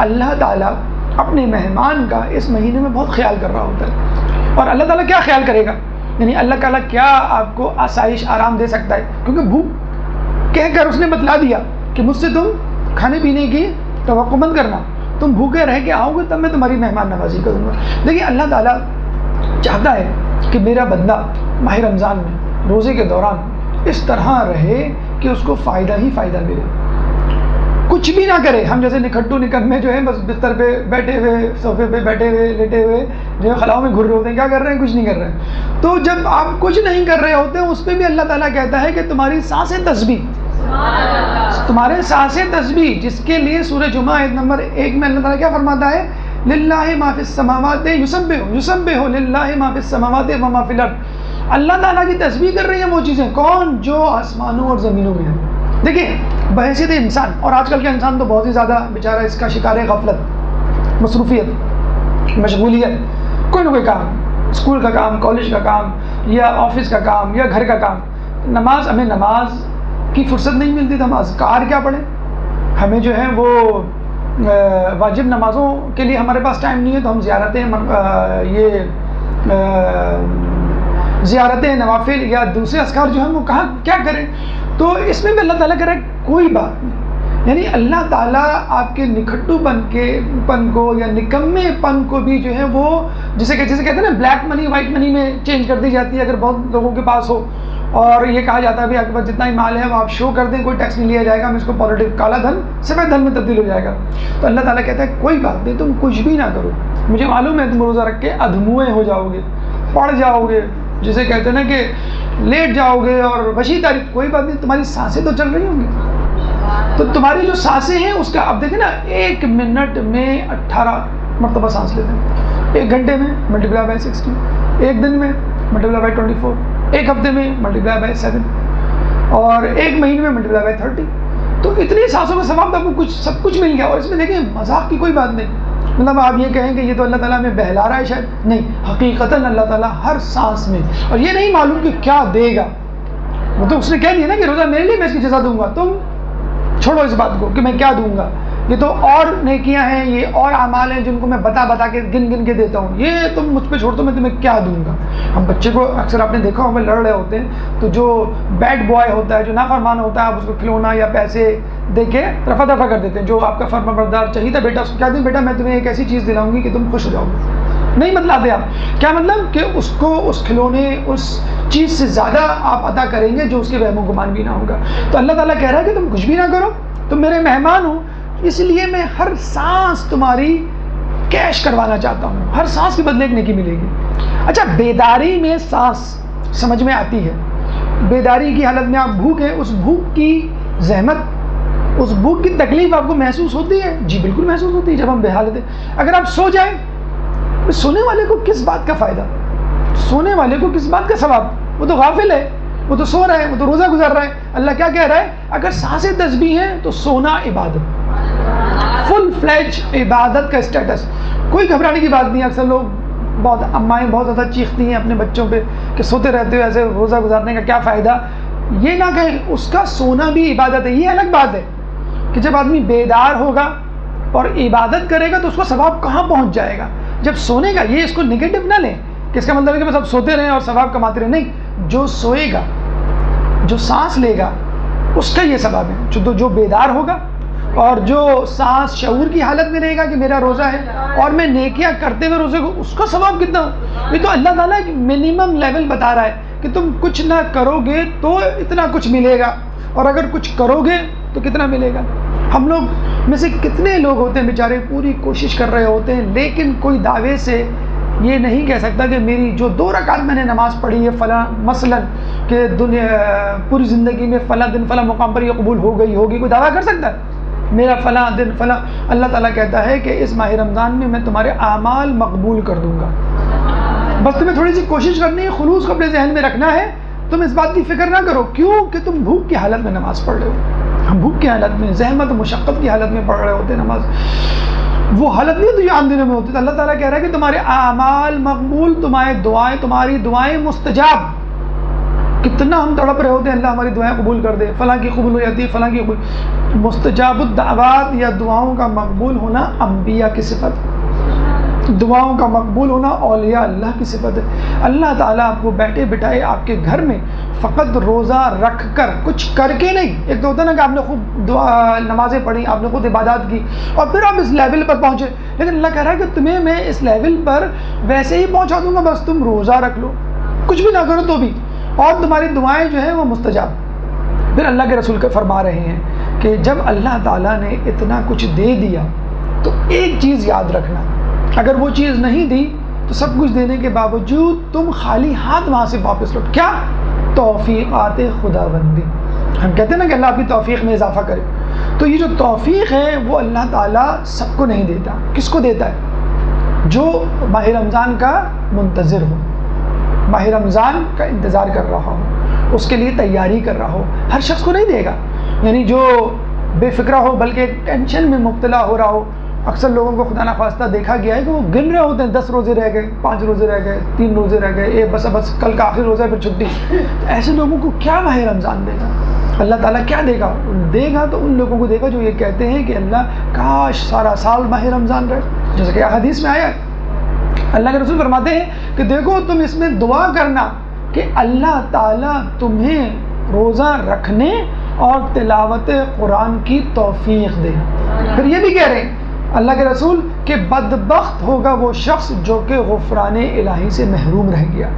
اللہ تعالیٰ اپنے مہمان کا اس مہینے میں بہت خیال کر رہا ہوتا ہے. اور اللہ تعالیٰ کیا خیال کرے گا؟ یعنی اللہ تعالیٰ کیا آپ کو آسائش آرام دے سکتا ہے؟ کیونکہ بھوک کہہ کر اس نے بتلا دیا کہ مجھ سے تم کھانے پینے کی توقع مت کرنا، تم بھوکے رہ کے آؤ گے تب میں تمہاری مہمان نوازی کروں گا. دیکھیے اللہ تعالیٰ چاہتا ہے کہ میرا بندہ ماہ رمضان میں روزے کے دوران اس طرح رہے کہ اس کو فائدہ ہی فائدہ ملے، کچھ بھی نہ کرے. ہم جیسے نکھٹو نکمے جو ہیں بس بستر پہ بیٹھے ہوئے، صوفے پہ بیٹھے ہوئے، لیٹے ہوئے جو ہے خلاؤں میں گھر رہے ہوتے ہیں، کیا کر رہے ہیں؟ کچھ نہیں کر رہے ہیں. تو جب آپ کچھ نہیں کر رہے ہوتے ہیں اس پہ بھی اللہ تعالیٰ کہتا ہے کہ تمہاری سانسیں تسبیح، تمہارے سانسیں تسبیح، جس کے لیے سورہ جمعہ آیت نمبر 1 میں اللہ تعالیٰ کیا فرماتا ہے؟ للہ ما فی السماوات یسبح للہ ما فی السماوات و ما فی الارض. اللہ تعالیٰ کی تسبیح کر رہی ہیں وہ چیزیں کون؟ جو آسمانوں اور زمینوں میں ہیں. دیکھیں بحیثیت انسان، اور آج کل کے انسان تو بہت ہی زیادہ بیچارہ اس کا شکار ہے، غفلت، مصروفیت، مشغولیت، کوئی نہ کوئی کام، اسکول کا کام، کالج کا کام، یا آفس کا کام، یا گھر کا کام. نماز، ہمیں نماز کی فرصت نہیں ملتی، تو ہم اذکار کیا پڑھیں؟ ہمیں جو ہے وہ واجب نمازوں کے لیے ہمارے پاس ٹائم نہیں ہے، تو ہم زیارتیں نوافل یا دوسرے اذکار جو ہیں وہ کہاں کیا کریں؟ تو اس میں بھی اللہ تعالیٰ کہہ رہا ہے کوئی بات نہیں. یعنی اللہ تعالیٰ آپ کے نکھٹو پن کو یا نکمے پن کو بھی جو ہے وہ جسے کہتے ہیں نا بلیک منی وائٹ منی میں چینج کر دی جاتی ہے اگر بہت لوگوں کے پاس ہو، اور یہ کہا جاتا ہے بھی آپ کے پاس جتنا ہی مال ہے وہ آپ شو کر دیں، کوئی ٹیکس نہیں لیا جائے گا، ہم اس کو پالیٹیو کالا دھن سفید دھن میں تبدیل ہو جائے گا. تو اللہ تعالیٰ کہتا ہے کوئی بات نہیں، تم کچھ بھی نہ کرو، مجھے معلوم ہے تم روزہ رکھ کے ادھموئے ہو جاؤ گے، پڑ جاؤ گے، جسے کہتے ہیں نا کہ لیٹ جاؤ گے اور وشی تاریخ. کوئی بات نہیں، تمہاری سانسیں تو چل رہی ہوں گی. تو تمہاری جو سانسیں ہیں اس کا اب دیکھیں نا، 1 منٹ میں 18 مرتبہ سانس لیتے ہیں، 1 گھنٹے میں ملٹیپلائی بائی 60، 1 دن میں ملٹیپلائی بائی 24، 1 ہفتے میں ملٹیپلائی بائی 7، اور 1 مہینے میں ملٹیپلائی بائی 30. تو اتنی سانسوں کا ثواب آپ کو سب کچھ مل گیا. اور اس میں دیکھیں مذاق کی کوئی بات نہیں، مطلب آپ یہ کہیں کہ یہ تو اللہ تعالیٰ ہمیں بہلا رہا ہے، شاید نہیں، حقیقتاً اللہ تعالیٰ ہر سانس میں، اور یہ نہیں معلوم کہ کیا دے گا. وہ تو اس نے کہہ دیا نا کہ روزہ میرے لیے، میں اس کی جزا دوں گا. تم چھوڑو اس بات کو کہ میں کیا دوں گا، یہ تو اور نیکیاں ہیں، یہ اور اعمال ہیں جن کو میں بتا کے گن کے دیتا ہوں، یہ تم مجھ پہ چھوڑ دو، میں تمہیں کیا دوں گا. ہم بچے کو اکثر آپ نے دیکھا ہو، ہمیں لڑ رہے ہوتے ہیں تو جو بیڈ بوائے ہوتا ہے، جو نافرمان ہوتا ہے، آپ اس کو کھلونا یا پیسے دے کے رفع دفع کر دیتے ہیں. جو آپ کا فرما بردار چاہیے تھا بیٹا، اس کو کیا دوں بیٹا، میں تمہیں ایک ایسی چیز دلاؤں گی کہ تم خوش ہو جاؤ گے. نہیں بتلاتے آپ کیا مطلب کہ اس کو اس کھلونے اس چیز سے زیادہ آپ عطا کریں گے جو اس کے وہم و گمان بھی نہ ہوگا. تو اللہ تعالیٰ کہہ رہا ہے کہ تم کچھ بھی نہ کرو، تم میرے مہمان ہو، اس لیے میں ہر سانس تمہاری کیش کروانا چاہتا ہوں، ہر سانس کے بدلے ایک نیکی ملے گی. اچھا بیداری میں سانس سمجھ میں آتی ہے، بیداری کی حالت میں آپ بھوک ہے، اس بھوک کی زحمت، اس بھوک کی تکلیف آپ کو محسوس ہوتی ہے؟ جی بالکل محسوس ہوتی ہے. جب ہم بے حالت ہیں، اگر آپ سو جائیں، سونے والے کو کس بات کا فائدہ، سونے والے کو کس بات کا ثواب؟ وہ تو غافل ہے، وہ تو سو رہا ہے، وہ تو روزہ گزار رہا ہے. اللہ کیا کہہ رہا ہے؟ اگر سانسیں تسبیح ہیں تو سونا عبادت، فل فلیج عبادت کا اسٹیٹس. کوئی گھبرانے کی بات نہیں. اکثر لوگ بہت امائیں بہت زیادہ چیختی ہیں اپنے بچوں پہ کہ سوتے رہتے ہو، ایسے روزہ گزارنے کا کیا فائدہ. یہ نہ کہیں اس کا سونا بھی عبادت ہے. یہ الگ بات ہے کہ جب آدمی بیدار ہوگا اور عبادت کرے گا تو اس کو ثواب کہاں پہنچ جائے گا. جب سونے گا، یہ اس کو نگیٹو نہ لیں کہ اس کا مطلب ہے کہ بس اب سوتے رہیں اور ثواب کماتے رہیں. نہیں، جو سوئے گا، جو سانس لے گا، اس کا یہ ثواب ہے. جو بیدار ہوگا اور جو سانس شعور کی حالت میں رہے گا کہ میرا روزہ ہے اور میں نیکیاں کرتے ہوئے روزے کو، اس کا ثواب کتنا ہو. یہ تو اللہ تعالیٰ ایک منیمم لیول بتا رہا ہے کہ تم کچھ نہ کرو گے تو اتنا کچھ ملے گا، اور اگر کچھ کرو گے تو کتنا ملے گا. ہم لوگ میں سے کتنے لوگ ہوتے ہیں بیچارے پوری کوشش کر رہے ہوتے ہیں، لیکن کوئی دعوے سے یہ نہیں کہہ سکتا کہ میری جو 2 رکعت میں نے نماز پڑھی ہے فلاں مثلاً کہ دنیا پوری زندگی میں فلاں دن فلاں مقام پر یہ قبول ہو گئی ہوگی. کوئی دعویٰ کر سکتا ہے میرا فلاں دن فلاں؟ اللہ تعالیٰ کہتا ہے کہ اس ماہ رمضان میں تمہارے اعمال مقبول کر دوں گا. بس تمہیں تھوڑی سی کوشش کرنی ہے، خلوص کو اپنے ذہن میں رکھنا ہے. تم اس بات کی فکر نہ کرو کیوں کہ تم بھوک کی حالت میں نماز پڑھ رہے ہو. ہم بھوک کی حالت میں، زحمت و مشقت کی حالت میں پڑھ رہے ہوتے ہیں نماز. وہ حالت نہیں تو یہ عام دنوں میں ہوتی. تو اللہ تعالیٰ کہہ رہا ہے کہ تمہارے اعمال مقبول، تمہاری دعائیں مستجاب. کتنا ہم تڑپ رہے ہوتے ہیں اللہ ہماری دعائیں قبول کر دے، فلاں کی قبول ہو جاتی ہے، فلاں کی قبول. مستجاب الدعوات یا دعاؤں کا مقبول ہونا انبیاء کی صفت ہے، دعاؤں کا مقبول ہونا اولیاء اللہ کی صفت ہے. اللہ تعالیٰ آپ کو بیٹھے بٹھائے آپ کے گھر میں فقط روزہ رکھ کر، کچھ کر کے نہیں. ایک تو ہوتا ہے نا کہ آپ نے خوب نمازیں پڑھی، آپ نے خود عبادات کی اور پھر آپ اس لیول پر پہنچے، لیکن اللہ کہہ رہا ہے کہ تمہیں میں اس لیول پر ویسے ہی پہنچا دوں گا، بس تم روزہ رکھ لو، کچھ بھی نہ کرو تو بھی، اور تمہاری دعائیں جو ہیں وہ مستجاب. پھر اللہ کے رسول کے فرما رہے ہیں کہ جب اللہ تعالیٰ نے اتنا کچھ دے دیا تو ایک چیز یاد رکھنا، اگر وہ چیز نہیں دی تو سب کچھ دینے کے باوجود تم خالی ہاتھ وہاں سے واپس لوٹ. کیا؟ توفیقات خداوندی. ہم کہتے ہیں نا کہ اللہ آپ کی توفیق میں اضافہ کرے، تو یہ جو توفیق ہے وہ اللہ تعالیٰ سب کو نہیں دیتا. کس کو دیتا ہے؟ جو ماہ رمضان کا منتظر ہو، ماہ رمضان کا انتظار کر رہا ہو، اس کے لیے تیاری کر رہا ہو. ہر شخص کو نہیں دے گا، یعنی جو بے فکرہ ہو بلکہ ایک ٹینشن میں مبتلا ہو رہا ہو. اکثر لوگوں کو خدا نخواستہ دیکھا گیا ہے کہ وہ گن رہے ہوتے ہیں 10 روزے رہ گئے، 5 روزے رہ گئے، 3 روزے رہ گئے، بس کل کا آخری روزہ ہے پھر چھٹی. ایسے لوگوں کو کیا ماہ رمضان دے گا؟ اللہ تعالیٰ کیا دے گا؟ دے گا تو ان لوگوں کو دے گا جو یہ کہتے ہیں کہ اللہ کاش سارا سال ماہ رمضان رہے. جیسے کہ حدیث میں آیا ہے، اللہ کے رسول فرماتے ہیں کہ دیکھو تم اس میں دعا کرنا کہ اللہ تعالیٰ تمہیں روزہ رکھنے اور تلاوت قرآن کی توفیق دے. پھر یہ بھی کہہ رہے ہیں اللہ کے رسول کہ بدبخت ہوگا وہ شخص جو کہ غفران الہی سے محروم رہ گیا.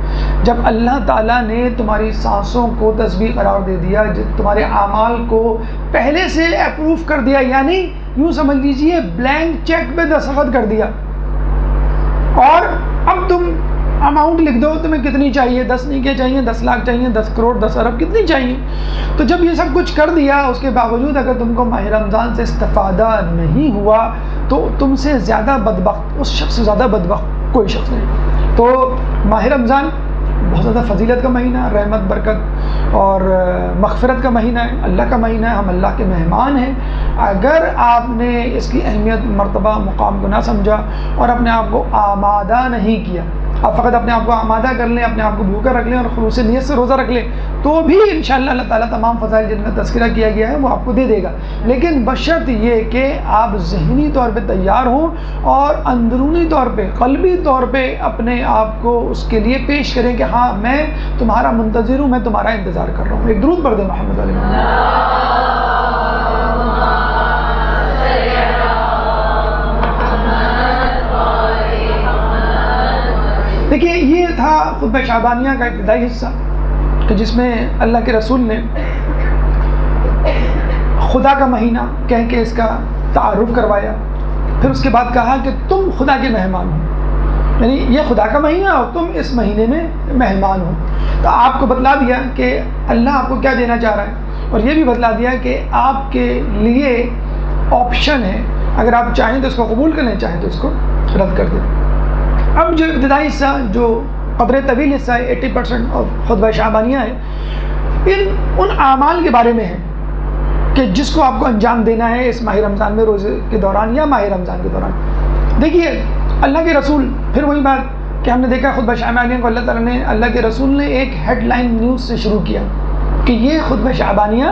جب اللہ تعالیٰ نے تمہاری سانسوں کو تسبیح قرار دے دیا، تمہارے اعمال کو پہلے سے اپروو کر دیا، یعنی یوں سمجھ لیجئے بلینک چیک پہ دستخط کر دیا، اور اب تم اماؤنٹ لکھ دو تمہیں کتنی چاہیے، 10 نہیں کیا چاہیے، 10 لاکھ چاہیے، 10 کروڑ، 10 ارب، کتنی چاہیے. تو جب یہ سب کچھ کر دیا اس کے باوجود اگر تم کو ماہ رمضان سے استفادہ نہیں ہوا تو تم سے زیادہ بدبخت، اس شخص سے زیادہ بدبخت کوئی شخص نہیں. تو ماہ رمضان بہت زیادہ فضیلت کا مہینہ، رحمت، برکت اور مغفرت کا مہینہ ہے، اللہ کا مہینہ ہے. ہم اللہ کے مہمان ہیں. اگر آپ نے اس کی اہمیت، مرتبہ، مقام کو نہ سمجھا اور اپنے آپ کو آمادہ نہیں کیا، آپ فقط اپنے آپ کو آمادہ کر لیں، اپنے آپ کو بھوکا رکھ لیں اور خلوص نیت سے روزہ رکھ لیں، تو بھی انشاءاللہ اللہ تعالیٰ تمام فضائل جن کا تذکرہ کیا گیا ہے وہ آپ کو دے دے گا. لیکن بشرط یہ کہ آپ ذہنی طور پہ تیار ہوں اور اندرونی طور پہ، قلبی طور پہ اپنے آپ کو اس کے لیے پیش کریں کہ ہاں میں تمہارا منتظر ہوں، میں تمہارا انتظار کر رہا ہوں. ایک درود پڑھ دیں محمد علیہ وسلم. دیکھیے یہ تھا خطبہ شعبانیہ کا ابتدائی حصہ کہ جس میں اللہ کے رسول نے خدا کا مہینہ کہہ کے اس کا تعارف کروایا. پھر اس کے بعد کہا کہ تم خدا کے مہمان ہو، یعنی یہ خدا کا مہینہ اور تم اس مہینے میں مہمان ہو. تو آپ کو بتلا دیا کہ اللہ آپ کو کیا دینا چاہ رہا ہے، اور یہ بھی بتلا دیا کہ آپ کے لیے آپشن ہے، اگر آپ چاہیں تو اس کو قبول کر لیں، چاہیں تو اس کو رد کر دیں. اب جو ابتدائی حصہ جو قدر طویل حصہ ہے 80% اور خطبہ شعبانیہ ہے، ان اعمال کے بارے میں ہے کہ جس کو آپ کو انجام دینا ہے اس ماہ رمضان میں، روزے کے دوران یا ماہ رمضان کے دوران. دیکھیے اللہ کے رسول، پھر وہی بات کہ ہم نے دیکھا خطبہ شعبانیہ کو اللہ تعالیٰ نے، اللہ کے رسول نے ایک ہیڈ لائن نیوز سے شروع کیا کہ یہ خطبہ شعبانیہ،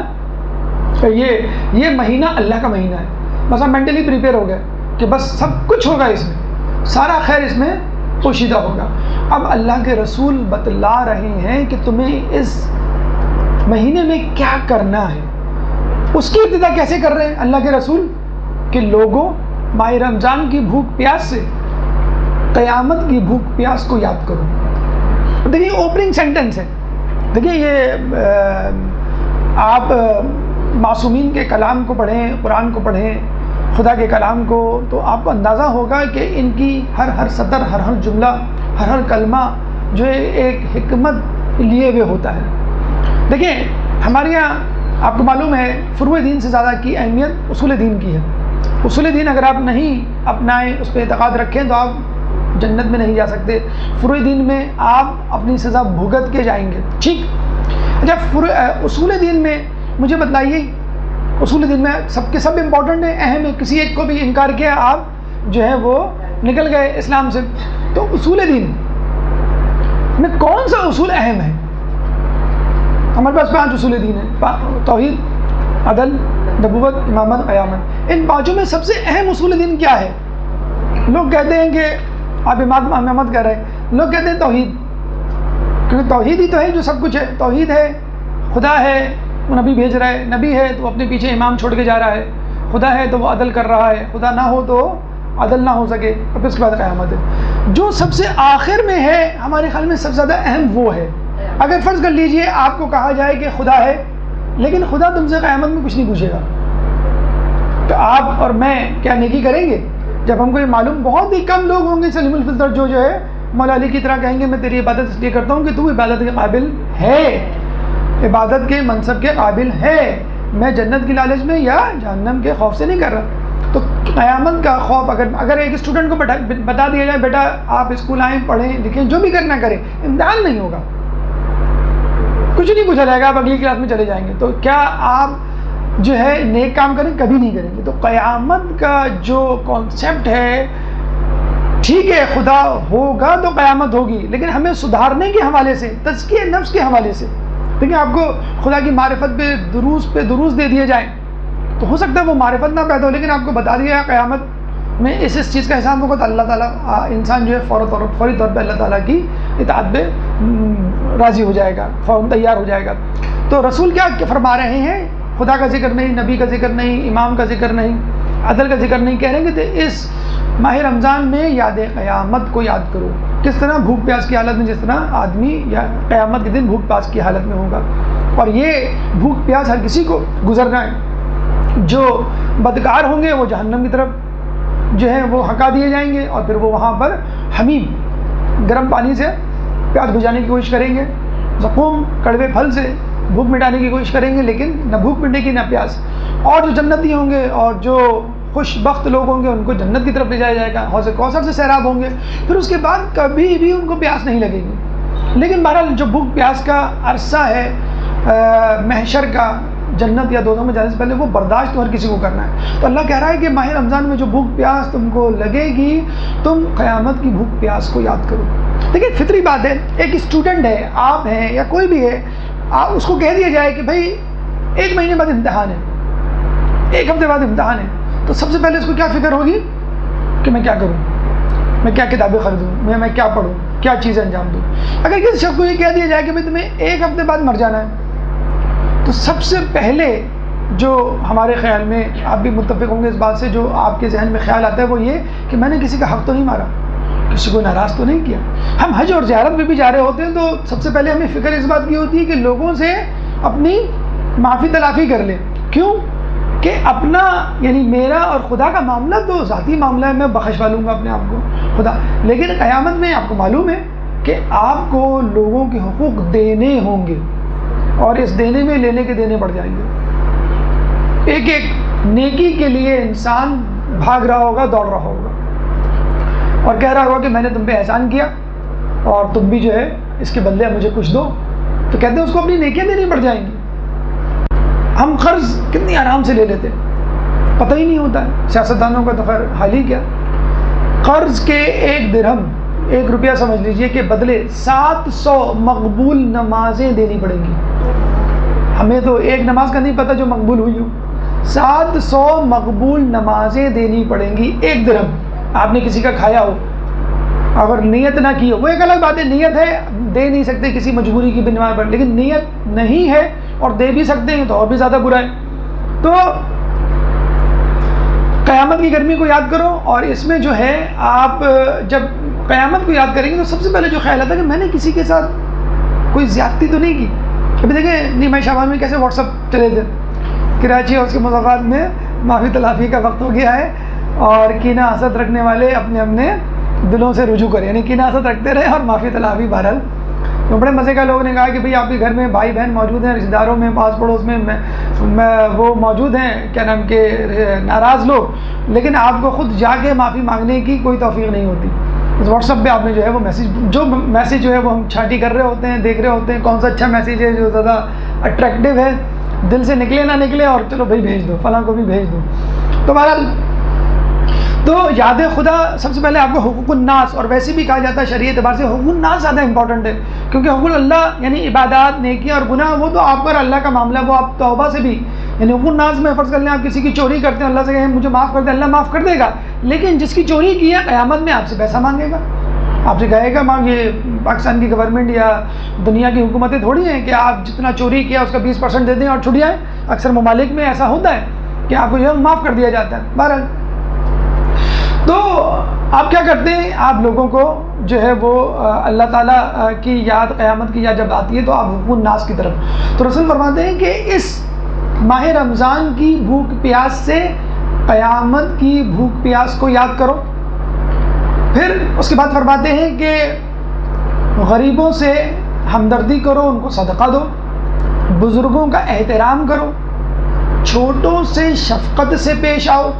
یہ مہینہ اللہ کا مہینہ ہے. بس ہم مینٹلی پریپیئر ہو گئے کہ بس سب کچھ ہوگا اس میں، سارا خیر اس میں پوشیدہ ہوگا. اب اللہ کے رسول بتلا رہے ہیں کہ تمہیں اس مہینے میں کیا کرنا ہے. اس کی ابتدا کیسے کر رہے ہیں اللہ کے رسول کہ لوگوں ماہ رمضان کی بھوک پیاس سے قیامت کی بھوک پیاس کو یاد کرو. دیکھیے اوپننگ سینٹنس ہے. دیکھیے یہ آپ معصومین کے کلام کو پڑھیں، قرآن کو پڑھیں، خدا کے کلام کو، تو آپ کو اندازہ ہوگا کہ ان کی ہر سطر، ہر جملہ، ہر کلمہ جو ہے ایک حکمت لیے ہوئے ہوتا ہے. دیکھیں ہمارے یہاں آپ کو معلوم ہے فروع دین سے زیادہ کی اہمیت اصول دین کی ہے. اصول دین اگر آپ نہیں اپنائیں، اس پہ اعتقاد رکھیں تو آپ جنت میں نہیں جا سکتے. فروع دین میں آپ اپنی سزا بھگت کے جائیں گے. ٹھیک. اچھا اصول دین میں مجھے بتلائیے، اصول دین میں سب کے سب امپورٹنٹ ہیں، اہم ہے، کسی ایک کو بھی انکار کیا آپ جو ہے وہ نکل گئے اسلام سے. تو اصول دین میں کون سا اصول اہم ہے؟ ہمارے پاس 5 اصول دین ہیں: توحید، عدل، نبوت، امامت، قیامت. ان 5 میں سب سے اہم اصول دین کیا ہے؟ لوگ کہتے ہیں کہ آپ امامت کر رہے ہیں، لوگ کہتے ہیں توحید، کیونکہ توحید ہی تو ہے جو سب کچھ ہے. توحید ہے، خدا ہے وہ نبی بھیج رہا ہے، نبی ہے تو اپنے پیچھے امام چھوڑ کے جا رہا ہے، خدا ہے تو وہ عدل کر رہا ہے، خدا نہ ہو تو عدل نہ ہو سکے، اور پھر اس کے بعد قیامت ہے. جو سب سے آخر میں ہے ہمارے خیال میں سب سے زیادہ اہم وہ ہے. اگر فرض کر لیجئے آپ کو کہا جائے کہ خدا ہے، لیکن خدا تم سے قیامت میں کچھ نہیں پوچھے گا، تو آپ اور میں کیا نیکی کریں گے؟ جب ہم کو یہ معلوم، بہت ہی کم لوگ ہوں گے سلیم الفطر جو ہے مولا علی کی طرح کہیں گے میں تیری عبادت اس لیے کرتا ہوں کہ تو عبادت کے قابل ہے، عبادت کے منصب کے قابل ہے، میں جنت کی لالچ میں یا جہنم کے خوف سے نہیں کر رہا. تو قیامت کا خوف اگر ایک اسٹوڈنٹ کو بتا دیا جائے بیٹا آپ اسکول آئیں، پڑھیں لکھیں، جو بھی کرنا کریں، امتحان نہیں ہوگا، کچھ نہیں پوچھا جائے گا، آپ اگلی کلاس میں چلے جائیں گے، تو کیا آپ جو ہے نیک کام کریں؟ کبھی نہیں کریں گے. تو قیامت کا جو کانسیپٹ ہے، ٹھیک ہے خدا ہوگا تو قیامت ہوگی، لیکن ہمیں سدھارنے کے حوالے سے، تزکیہ نفس کے حوالے سے، دیکھیں آپ کو خدا کی معرفت پہ دروس دے دیے جائیں تو ہو سکتا ہے وہ معرفت نہ پیدا ہو، لیکن آپ کو بتا دیا قیامت میں اس چیز کا احسان ہوگا تو اللہ تعالیٰ انسان جو ہے فوری طور پہ اللہ تعالیٰ کی اطاعت پہ راضی ہو جائے گا، فوراً تیار ہو جائے گا. تو رسول کیا فرما رہے ہیں؟ خدا کا ذکر نہیں، نبی کا ذکر نہیں، امام کا ذکر نہیں، عدل کا ذکر نہیں. کہہ رہے ہیں کہ اس ماہ رمضان میں یاد قیامت کو یاد کرو. کس طرح؟ بھوک پیاس کی حالت میں، جس طرح آدمی یا قیامت کے دن بھوک پیاس کی حالت میں ہوگا. اور یہ بھوک پیاس ہر کسی کو گزرنا ہے. جو بدکار ہوں گے وہ جہنم کی طرف جو ہے وہ ہکا دیے جائیں گے، اور پھر وہ وہاں پر حمیم گرم پانی سے پیاس بجھانے کی کوشش کریں گے، زقوم کڑوے پھل سے بھوک مٹانے کی کوشش کریں گے، لیکن نہ بھوک مٹے گی نہ پیاس. اور جو جنتی ہوں گے اور جو خوش بخت لوگ ہوں گے ان کو جنت کی طرف لے جایا جائے گا، حوض کوثر سے سیراب ہوں گے، پھر اس کے بعد کبھی بھی ان کو پیاس نہیں لگے گی. لیکن بہرحال جو بھوک پیاس کا عرصہ ہے محشر کا، جنت یا دوزخ میں جانے سے پہلے، وہ برداشت تو ہر کسی کو کرنا ہے. تو اللہ کہہ رہا ہے کہ ماہ رمضان میں جو بھوک پیاس تم کو لگے گی، تم قیامت کی بھوک پیاس کو یاد کرو. دیکھیں فطری بات ہے، ایک اسٹوڈنٹ ہے، آپ ہیں یا کوئی بھی ہے، آپ اس کو کہہ دیا جائے کہ بھائی 1 مہینے بعد امتحان ہے، 1 ہفتے بعد امتحان ہے، تو سب سے پہلے اس کو کیا فکر ہوگی کہ میں کیا کروں، میں کیا کتابیں خریدوں، میں کیا پڑھوں، کیا چیزیں انجام دوں. اگر کسی شخص کو یہ کہہ دیا جائے کہ بھائی تمہیں 1 ہفتے بعد مر جانا ہے، تو سب سے پہلے جو ہمارے خیال میں، آپ بھی متفق ہوں گے اس بات سے، جو آپ کے ذہن میں خیال آتا ہے وہ یہ کہ میں نے کسی کا حق تو نہیں مارا، کسی کو ناراض تو نہیں کیا. ہم حج اور زیارت میں بھی جا رہے ہوتے ہیں تو سب سے پہلے ہمیں فکر اس بات کی ہوتی ہے کہ لوگوں سے اپنی معافی تلافی کر لیں. کیوں؟ کہ اپنا یعنی میرا اور خدا کا معاملہ تو ذاتی معاملہ ہے، میں بخشوا لوں گا اپنے آپ کو خدا. لیکن قیامت میں آپ کو معلوم ہے کہ آپ کو لوگوں کے حقوق دینے ہوں گے، اور اس دینے میں لینے کے دینے بڑھ جائیں گے. ایک ایک نیکی کے لیے انسان بھاگ رہا ہوگا، دوڑ رہا ہوگا، اور کہہ رہا ہوگا کہ میں نے تم پہ احسان کیا اور تم بھی جو ہے اس کے بدلے مجھے کچھ دو. تو کہتے ہیں اس کو اپنی نیکیاں دینی پڑ جائیں گی. ہم قرض کتنی آرام سے لے لیتے ہیں، پتہ ہی نہیں ہوتا ہے. سیاستدانوں کا تو خیر حال ہی کیا، قرض کے 1 درہم 1 روپیہ سمجھ لیجئے کہ بدلے 700 مقبول نمازیں دینی پڑیں گی. ہمیں تو ایک نماز کا نہیں پتہ جو مقبول ہوئی ہو. 700 مقبول نمازیں دینی پڑیں گی 1 درہم. آپ نے کسی کا کھایا ہو، اگر نیت نہ کی ہو، وہ ایک الگ بات ہے، نیت ہے دے نہیں سکتے کسی مجبوری کی بنیاد پر، لیکن نیت نہیں ہے اور دے بھی سکتے ہیں تو اور بھی زیادہ برا ہے. تو قیامت کی گرمی کو یاد کرو، اور اس میں جو ہے آپ جب قیامت کو یاد کریں گے تو سب سے پہلے جو خیال آتا ہے کہ میں نے کسی کے ساتھ کوئی زیادتی تو نہیں کی. ابھی دیکھیں نیمہ شعبان میں کیسے واٹس ایپ چلے تھے، کراچی اور اس کے مضافات میں معافی تلافی کا وقت ہو گیا ہے، اور کینہ حسد رکھنے والے اپنے اپنے دلوں سے رجوع کریں، یعنی کینہ حسد رکھتے رہے اور معافی تلافی بہرحال. تو بڑے مزے کا لوگوں نے کہا کہ بھئی آپ کے گھر میں بھائی بہن موجود ہیں، رشتہ داروں میں پاس پڑوس میں وہ موجود ہیں، کیا نام کے ناراض لوگ، لیکن آپ کو خود جا کے معافی مانگنے کی کوئی توفیق نہیں ہوتی. اس واٹس ایپ پہ آپ نے جو ہے وہ میسیج جو ہے وہ ہم چھانٹی کر رہے ہوتے ہیں، دیکھ رہے ہوتے ہیں کون سا اچھا میسیج ہے جو زیادہ اٹریکٹیو ہے، دل سے نکلے نہ نکلے، اور چلو بھائی بھیج دو، فلاں کو بھی بھیج دو. تو بہرحال تو یاد خدا سب سے پہلے آپ کو حقوق الناس، اور ویسے بھی کہا جاتا ہے شریعت اعتبار سے حقوق الناس زیادہ امپورٹنٹ ہے، کیونکہ حقوق اللہ یعنی عبادات، نیکیاں اور گناہ وہ تو آپ کا اور اللہ کا معاملہ، وہ آپ توبہ سے بھی، یعنی حقوق الناس میں فرض کر لیں آپ کسی کی چوری کرتے ہیں، اللہ سے کہیں مجھے معاف کر دے، اللہ معاف کر دے گا، لیکن جس کی چوری کی ہے قیامت میں آپ سے پیسہ مانگے گا، آپ سے کہے گا ماں یہ پاکستان کی گورنمنٹ یا دنیا کی حکومتیں تھوڑی ہیں کہ آپ جتنا چوری کیا اس کا 20% دے دیں اور چھٹ جائیں. اکثر ممالک میں ایسا ہوتا ہے کہ آپ کو یہ معاف کر دیا جاتا ہے. بہرحال تو آپ کیا کرتے ہیں، آپ لوگوں کو جو ہے وہ اللہ تعالیٰ کی یاد، قیامت کی یاد جب آتی ہے تو آپ حقوق الناس کی طرف. تو رسول فرماتے ہیں کہ اس ماہ رمضان کی بھوک پیاس سے قیامت کی بھوک پیاس کو یاد کرو. پھر اس کے بعد فرماتے ہیں کہ غریبوں سے ہمدردی کرو، ان کو صدقہ دو، بزرگوں کا احترام کرو، چھوٹوں سے شفقت سے پیش آؤ،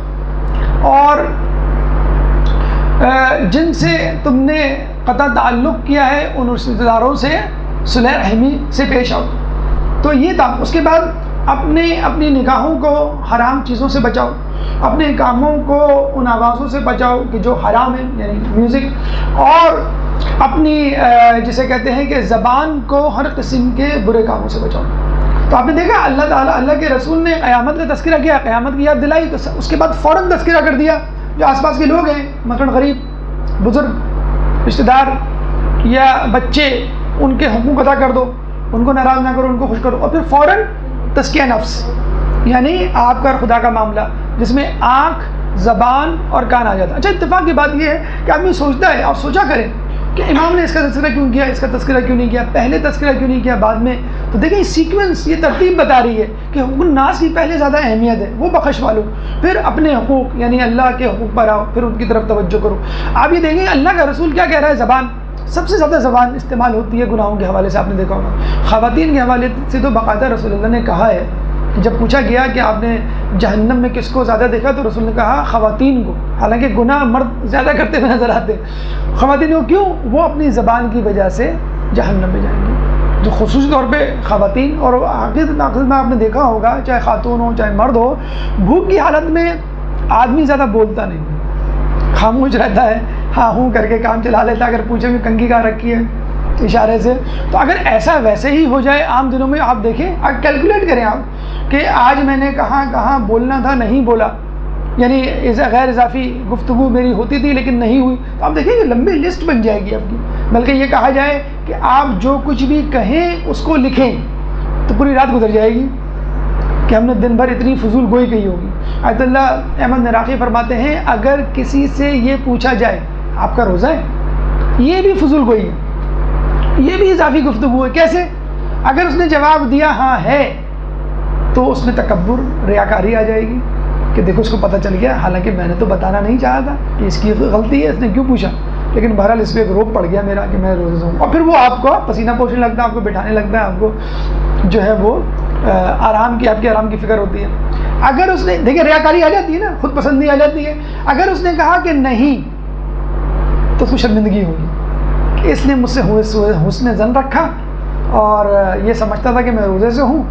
اور جن سے تم نے قطع تعلق کیا ہے ان رشتہ داروں سے صلح رحمی سے پیش آؤ. تو یہ تھا. اس کے بعد اپنی نگاہوں کو حرام چیزوں سے بچاؤ، اپنے کاموں کو ان آوازوں سے بچاؤ کہ جو حرام ہے یعنی میوزک، اور اپنی جسے کہتے ہیں کہ زبان کو ہر قسم کے برے کاموں سے بچاؤ. تو آپ نے دیکھا اللہ تعالیٰ، اللہ کے رسول نے قیامت کا تذکرہ کیا، قیامت کی یاد دلائی، تو اس کے بعد فوراً تذکرہ کر دیا جو آس پاس کے لوگ ہیں، مثلاً غریب، بزرگ، رشتہ دار یا بچے، ان کے حقوق ادا کر دو، ان کو ناراض نہ کرو، ان کو خوش کرو. اور پھر فوراً تزکیہ نفس، یعنی آپ کا خدا کا معاملہ جس میں آنکھ، زبان اور کان آ جاتا ہے. اچھا اتفاق کی بات یہ ہے کہ آدمی سوچتا ہے، اور سوچا کرے کہ امام نے اس کا تذکرہ کیوں کیا، اس کا تذکرہ کیوں نہیں کیا، پہلے تذکرہ کیوں نہیں کیا بعد میں. تو دیکھیں سیکوینس، یہ ترتیب بتا رہی ہے کہ حقوق الناس کی پہلے زیادہ اہمیت ہے، وہ بخش والو، پھر اپنے حقوق یعنی اللہ کے حقوق پر آؤ، پھر ان کی طرف توجہ کرو. آپ یہ دیکھیں اللہ کا رسول کیا کہہ رہا ہے، زبان سب سے زیادہ زبان استعمال ہوتی ہے گناہوں کے حوالے سے. آپ نے دیکھا ہوگا خواتین کے حوالے سے تو باقاعدہ رسول اللہ نے کہا ہے کہ جب پوچھا گیا کہ آپ نے جہنم میں کس کو زیادہ دیکھا تو رسول نے کہا خواتین کو، حالانکہ گناہ مرد زیادہ کرتے ہوئے نظر آتے. خواتین کو کیوں؟ وہ اپنی زبان کی وجہ سے جہنم میں جائیں گی. جو خصوصی طور پہ خواتین، اور عقیدت میں آپ نے دیکھا ہوگا چاہے خاتون ہو چاہے مرد ہو، بھوک کی حالت میں آدمی زیادہ بولتا نہیں، خاموش رہتا ہے، ہاں ہوں کر کے کام چلا لیتا. اگر پوچھے بھی کنگھی کہاں رکھی ہے اشارے سے. تو اگر ایسا ویسے ہی ہو جائے عام دنوں میں، آپ دیکھیں، کیلکولیٹ کریں آپ کہ آج میں نے کہاں کہاں بولنا تھا نہیں بولا، یعنی غیر اضافی گفتگو میری ہوتی تھی لیکن نہیں ہوئی، تو آپ دیکھیں کہ لمبی لسٹ بن جائے گی آپ کی. بلکہ یہ کہا جائے کہ آپ جو کچھ بھی کہیں اس کو لکھیں تو پوری رات گزر جائے گی کہ ہم نے دن بھر اتنی فضول گوئی کہی ہوگی. آیت اللہ احمد نراقی فرماتے ہیں اگر کسی سے یہ پوچھا جائے آپ کا روزہ ہے، یہ بھی فضول گوئی ہے، یہ بھی اضافی گفتگو ہے. کیسے؟ اگر اس نے جواب دیا ہاں ہے تو اس میں تکبر، ریاکاری آ جائے گی کہ دیکھو اس کو پتہ چل گیا، حالانکہ میں نے تو بتانا نہیں چاہا تھا کہ اس کی غلطی ہے، اس نے کیوں پوچھا، لیکن بہرحال اس پہ ایک روپ پڑ گیا میرا کہ میں روزے سے ہوں. اور پھر وہ آپ کو پسینہ پوچھنے لگتا ہے، آپ کو بٹھانے لگتا ہے، آپ کو جو ہے وہ آرام کی، آپ کے آرام کی فکر ہوتی ہے. اگر اس نے دیکھیں ریاکاری آ جاتی ہے نا، خود پسندی آ جاتی ہے. اگر اس نے کہا کہ نہیں تو اس کو شرمندگی ہوگی کہ اس نے مجھ سے حسن ظن رکھا اور یہ سمجھتا تھا کہ میں روزے سے ہوں،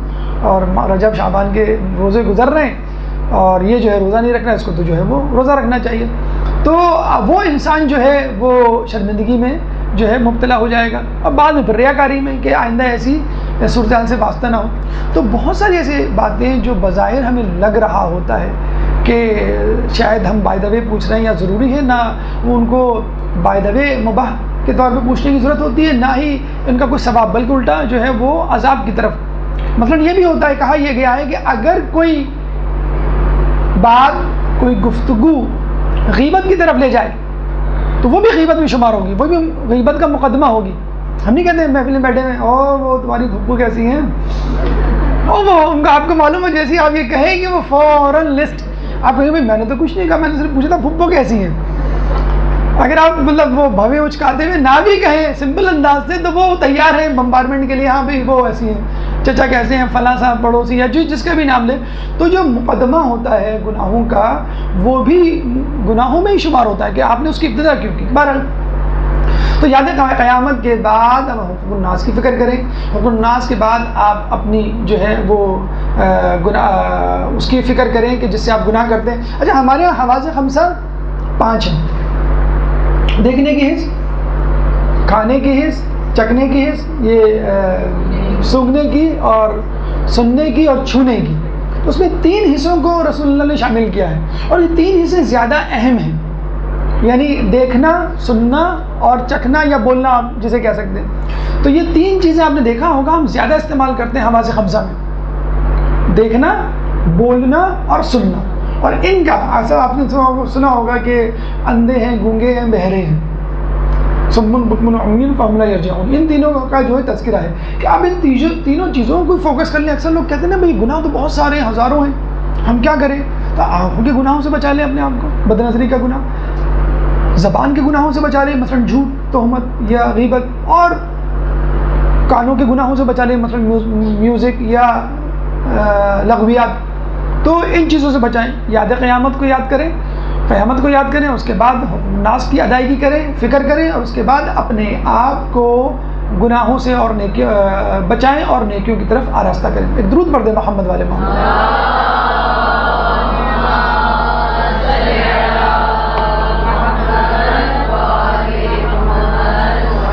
اور رجب شعبان کے روزے گزر رہے ہیں اور یہ جو ہے روزہ نہیں رکھنا، اس کو تو جو ہے وہ روزہ رکھنا چاہیے. تو وہ انسان جو ہے وہ شرمندگی میں جو ہے مبتلا ہو جائے گا، اور بعد میں پھر ریاکاری میں کہ آئندہ ایسی صورتحال سے واسطہ نہ ہو. تو بہت ساری ایسی باتیں جو بظاہر ہمیں لگ رہا ہوتا ہے کہ شاید ہم بائی دا وے پوچھ رہے ہیں یا ضروری ہے، نہ وہ ان کو بائی دا وے مباح کے طور پہ پوچھنے کی ضرورت ہوتی ہے، نہ ہی ان کا کوئی ثواب، بلکہ الٹا جو ہے وہ عذاب کی طرف. مثلا یہ بھی ہوتا ہے، کہا یہ گیا ہے کہ اگر کوئی بات، کوئی گفتگو غیبت کی طرف لے جائے تو وہ بھی غیبت میں شمار ہوگی، وہ بھی غیبت کا مقدمہ ہوگی. ہم نہیں کہتے ہیں محفل میں بیٹھے ہوئے او وہ تمہاری پھپھو کیسی ہیں، او وہ ان کا آپ کو معلوم ہے، جیسے آپ یہ کہیں کہ وہ فوراً لسٹ آپ کہیں بھائی میں نے تو کچھ نہیں کہا، میں نے صرف پوچھا تھا پھپھو کیسی ہیں. اگر آپ مطلب وہ بھویں اچکاتے ہوئے نہ بھی کہیں سمپل انداز سے تو وہ تیار ہیں بمبارمنٹ کے لیے، ہاں بھائی وہ ایسی ہیں، چچا کیسے ہیں، فلاں صاحب پڑوسی، یا جس کا بھی نام لے. تو جو مقدمہ ہوتا ہے گناہوں کا وہ بھی گناہوں میں ہی شمار ہوتا ہے کہ آپ نے اس کی ابتدا کیوں کی. بہرحال تو یاد ہے قیامت کے بعد ہم حقوق الناس کی فکر کریں. حقوق الناس کے بعد آپ اپنی جو ہے وہ گناہ اس کی فکر کریں کہ جس سے آپ گناہ کرتے ہیں. اچھا ہمارے یہاں حواس خمسہ 5 ہیں: دیکھنے کی حس، کھانے کی حس، چکھنے کی حس، یہ سونگھنے کی اور سننے کی اور چھونے کی. اس میں 3 حصوں کو رسول اللہ نے شامل کیا ہے، اور یہ 3 حصے زیادہ اہم ہیں. یعنی دیکھنا، سننا اور چکھنا یا بولنا، آپ جسے کہہ سکتے ہیں. تو یہ 3 چیزیں آپ نے دیکھا ہوگا ہم زیادہ استعمال کرتے ہیں حواس 5 میں: دیکھنا، بولنا اور سننا. اور ان کا ایسا آپ نے سنا ہوگا کہ اندھے ہیں، گونگے ہیں، بہرے ہیں، صم بکم عمی فهم لا یرجعون. ان تینوں کا جو ہے تذکرہ ہے کہ آپ ان تینوں چیزوں کو فوکس کر لیں. اکثر لوگ کہتے ہیں نا بھائی گناہ تو بہت سارے ہیں، ہزاروں ہیں، ہم کیا کریں؟ تو آنکھوں کے گناہوں سے بچا لیں اپنے آپ کو، بد نظری کا گناہ، زبان کے گناہوں سے بچا لیں، مثلا جھوٹ، تہمت یا غیبت، اور کانوں کے گناہوں سے بچا لیں، مثلا میوزک یا لغویات. تو ان چیزوں سے بچائیں. یاد قیامت کو یاد کریں، قیامت کو یاد کریں، اس کے بعد ناس کی ادائیگی کریں، فکر کریں، اور اس کے بعد اپنے آپ کو گناہوں سے اور بچائیں اور نیکیوں کی طرف آراستہ کریں. ایک درود پڑھ دیں محمد والے محمد.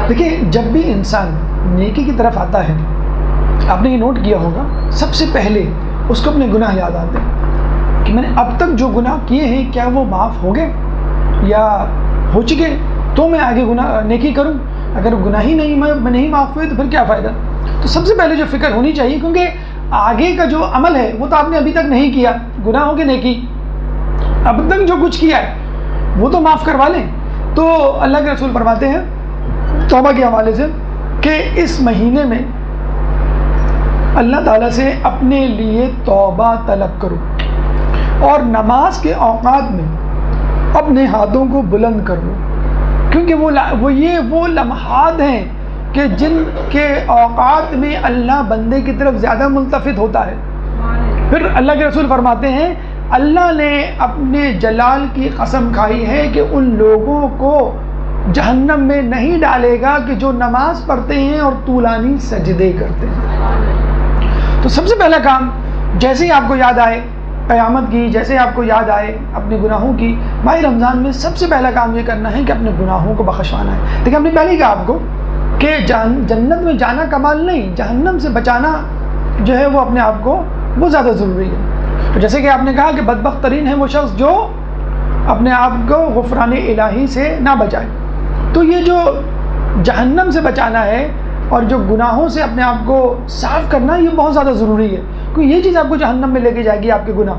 دیکھیں، جب بھی انسان نیکی کی طرف آتا ہے، آپ نے یہ نوٹ کیا ہوگا، سب سے پہلے اس کو اپنے گناہ یاد آتے ہیں کہ میں نے اب تک جو گناہ کیے ہیں کیا وہ معاف ہو گئے یا ہو چکے، تو میں آگے نیکی کروں. اگر گناہ ہی نہیں میں نہیں معاف ہوئے تو پھر کیا فائدہ. تو سب سے پہلے جو فکر ہونی چاہیے، کیونکہ آگے کا جو عمل ہے وہ تو آپ نے ابھی تک نہیں کیا، گناہوں کی نیکی اب تک جو کچھ کیا ہے وہ تو معاف کروا لیں. تو اللہ کے رسول فرماتے ہیں توبہ کے حوالے سے کہ اس مہینے میں اللہ تعالیٰ سے اپنے لیے توبہ طلب کرو، اور نماز کے اوقات میں اپنے ہاتھوں کو بلند کر لو، کیونکہ وہ لمحات ہیں کہ جن کے اوقات میں اللہ بندے کی طرف زیادہ ملتفت ہوتا ہے. پھر اللہ کے رسول فرماتے ہیں اللہ نے اپنے جلال کی قسم کھائی ہے کہ ان لوگوں کو جہنم میں نہیں ڈالے گا کہ جو نماز پڑھتے ہیں اور طولانی سجدے کرتے ہیں. تو سب سے پہلا کام، جیسے ہی آپ کو یاد آئے قیامت کی، جیسے آپ کو یاد آئے اپنے گناہوں کی، ماہ رمضان میں سب سے پہلا کام یہ کرنا ہے کہ اپنے گناہوں کو بخشوانا ہے. دیکھیں، ہم نے پہلے ہی کہا آپ کو کہ جنت میں جانا کمال نہیں، جہنم سے بچانا جو ہے وہ اپنے آپ کو وہ زیادہ ضروری ہے. تو جیسے کہ آپ نے کہا کہ بدبخت ترین ہے وہ شخص جو اپنے آپ کو غفران الہی سے نہ بچائے. تو یہ جو جہنم سے بچانا ہے اور جو گناہوں سے اپنے آپ کو صاف کرنا، یہ بہت زیادہ ضروری ہے، کیونکہ یہ چیز آپ کو جہنم میں لے کے جائے گی، آپ کے گناہ.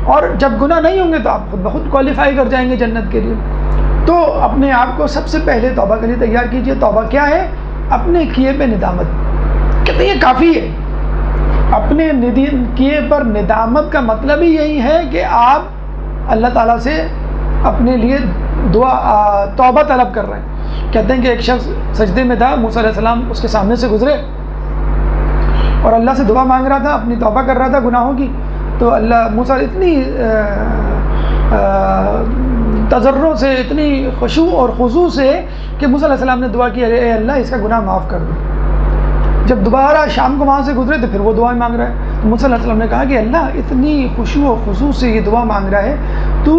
اور جب گناہ نہیں ہوں گے تو آپ خود بخود کوالیفائی کر جائیں گے جنت کے لیے. تو اپنے آپ کو سب سے پہلے توبہ کے لیے تیار کیجئے. توبہ کیا ہے؟ اپنے کیے پہ ندامت. کہتے ہیں یہ کافی ہے. اپنے کیے پر ندامت کا مطلب ہی یہی ہے کہ آپ اللہ تعالیٰ سے اپنے لیے توبہ طلب کر رہے ہیں. کہتے ہیں کہ ایک شخص سجدے میں تھا، موسیٰ علیہ السلام اس کے سامنے سے گزرے اور اللہ سے دعا مانگ رہا تھا، اپنی توبہ کر رہا تھا گناہوں کی. تو اللہ موسیٰ اتنی تضرع سے، اتنی خشوع اور خضوع سے کہ موسیٰ علیہ السلام نے دعا کی، اے اللہ اس کا گناہ معاف کر دو. جب دوبارہ شام کو وہاں سے گزرے تو پھر وہ دعا مانگ رہا ہے. تو موسیٰ علیہ السلام نے کہا کہ اللہ اتنی خشوع و خضوع سے یہ دعا مانگ رہا ہے، تو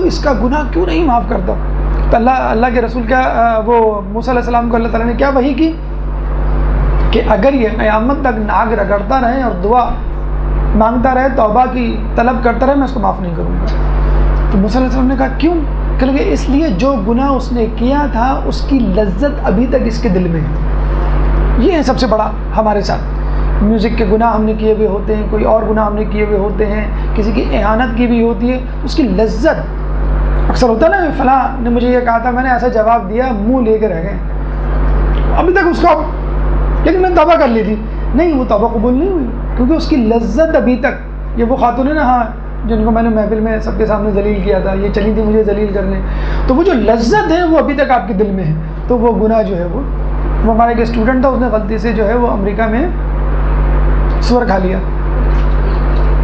اس کا گناہ کیوں نہیں معاف کرتا؟ تو اللہ کے رسول وہ موسیٰ علیہ السلام کو اللہ تعالیٰ نے کیا وحی کی کہ اگر یہ قیامت تک ناک رگڑتا رہے اور دعا مانگتا رہے، توبہ کی طلب کرتا رہے، میں اس کو معاف نہیں کروں گا. تو موسیٰ علیہ السلام نے کہا کیوں؟ کہ اس لیے جو گناہ اس نے کیا تھا اس کی لذت ابھی تک اس کے دل میں ہے. یہ ہے سب سے بڑا ہمارے ساتھ. میوزک کے گناہ ہم نے کیے ہوئے ہوتے ہیں، کوئی اور گناہ ہم نے کیے ہوئے ہوتے ہیں، کسی کی اہانت کی بھی ہوتی ہے، اس کی لذت اکثر ہوتا ہے نا، فلاں نے مجھے یہ کہا تھا، میں نے ایسا جواب دیا، منہ لے کے رہ گئے. ابھی تک اس کو، لیکن میں نے توبہ کر لی تھی. نہیں، وہ توبہ قبول نہیں ہوئی، کیونکہ اس کی لذت ابھی تک. یہ وہ خاتون ہے نا، ہاں، جن کو میں نے محفل میں سب کے سامنے ذلیل کیا تھا، یہ چلی تھی مجھے ذلیل کرنے، تو وہ جو لذت ہے وہ ابھی تک آپ کے دل میں ہے. تو وہ گناہ جو ہے وہ ہمارا ایک اسٹوڈنٹ تھا، اس نے غلطی سے جو ہے وہ امریکہ میں سور کھا لیا.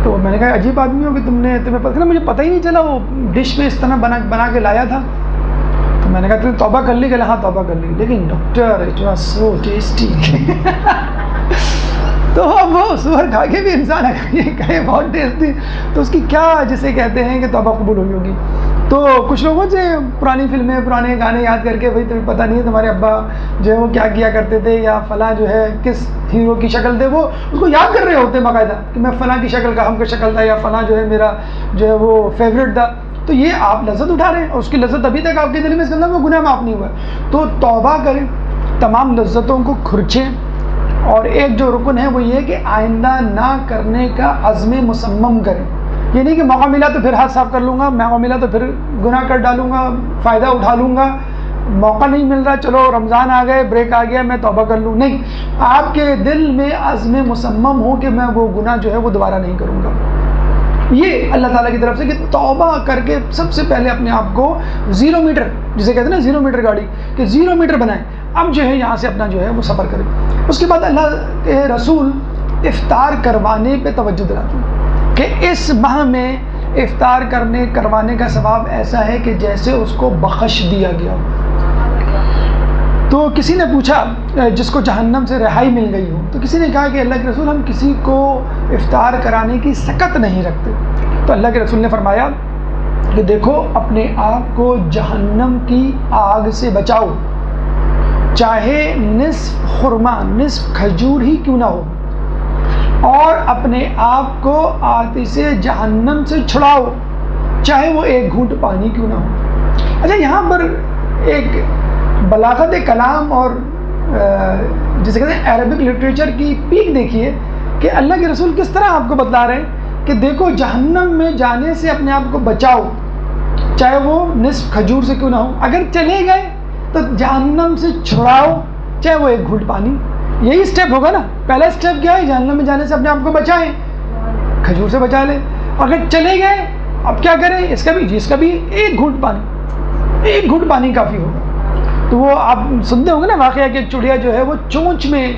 تو میں نے کہا عجیب آدمی ہو کہ تمہیں پتہ، مجھے پتہ ہی نہیں چلا، وہ ڈش میں اس طرح بنا کے لایا تھا. تو میں نے کہا تم نے توبہ کر لی؟ کہ ہاں توبہ کر لی. لیکن doctor it was so tasty. تو وہ سور کھا کے بھی انسان اگر یہ کہے بہت ٹیسٹی، تو اس کی کیا جسے کہتے ہیں کہ توبہ قبول ہوئی ہوگی. تو کچھ لوگوں سے پرانی فلمیں پرانے گانے یاد کر کے بھائی تمہیں پتہ نہیں ہے تمہارے ابا جو ہے وہ کیا کیا کرتے تھے یا فلاں جو ہے کس ہیرو کی شکل تھے، وہ اس کو یاد کر رہے ہوتے ہیں باقاعدہ کہ میں فلاں کی شکل کا ہم کا شکل تھا یا فلاں جو ہے میرا جو ہے وہ فیوریٹ تھا. تو یہ آپ لذت اٹھا رہے ہیں اور اس کی لذت ابھی تک آپ کے دل میں اس کے اندر وہ گناہ معاف نہیں ہوا. تو توبہ کریں، تمام لذتوں کو کھرچیں، اور ایک جو رکن ہے وہ یہ کہ آئندہ نہ کرنے کا عزم مصمم کریں. یہ نہیں کہ موقع ملا تو پھر ہاتھ صاف کر لوں گا، موقع ملا تو پھر گناہ کر ڈالوں گا، فائدہ اٹھا لوں گا، موقع نہیں مل رہا چلو رمضان آ گئے بریک آ گیا میں توبہ کر لوں. نہیں، آپ کے دل میں عزم مصمم ہو کہ میں وہ گناہ جو ہے وہ دوبارہ نہیں کروں گا. یہ اللہ تعالیٰ کی طرف سے کہ توبہ کر کے سب سے پہلے اپنے آپ کو 0 میٹر، جسے کہتے ہیں نا 0 میٹر گاڑی، کہ 0 میٹر بنائیں. اب جو ہے یہاں سے اپنا جو ہے وہ سفر کریں. اس کے بعد اللہ کے رسول افطار کروانے پہ توجہ دلاتے ہیں کہ اس ماہ میں افطار کروانے کا ثواب ایسا ہے کہ جیسے اس کو بخش دیا گیا ہو. تو کسی نے پوچھا جس کو جہنم سے رہائی مل گئی ہو، تو کسی نے کہا کہ اللہ کے رسول ہم کسی کو افطار کرانے کی سکت نہیں رکھتے. تو اللہ کے رسول نے فرمایا کہ دیکھو اپنے آپ کو جہنم کی آگ سے بچاؤ، چاہے نصف خرما نصف کھجور ہی کیوں نہ ہو، اور اپنے آپ کو آتش جہنم سے چھڑاؤ، چاہے وہ ایک گھونٹ پانی کیوں نہ ہو. اچھا، یہاں پر ایک بلاغت کلام اور جسے کہتے ہیں عربک لٹریچر کی پیک دیکھیے کہ اللہ کے رسول کس طرح آپ کو بتلا رہے ہیں کہ دیکھو جہنم میں جانے سے اپنے آپ کو بچاؤ، چاہے وہ نصف کھجور سے کیوں نہ ہو. اگر چلے گئے تو جہنم سے چھڑاؤ، چاہے وہ ایک گھونٹ پانی. یہی اسٹیپ ہوگا نا. پہلا اسٹیپ کیا ہے؟ جہنم میں جانے سے اپنے آپ کو بچائیں، کھجور سے بچا لیں. اگر چلے گئے اب کیا کریں؟ اس کا بھی ایک گھونٹ پانی کافی ہوگا. تو وہ آپ سنتے ہوں گے نا واقعہ کہ ایک چڑیا جو ہے وہ چونچ میں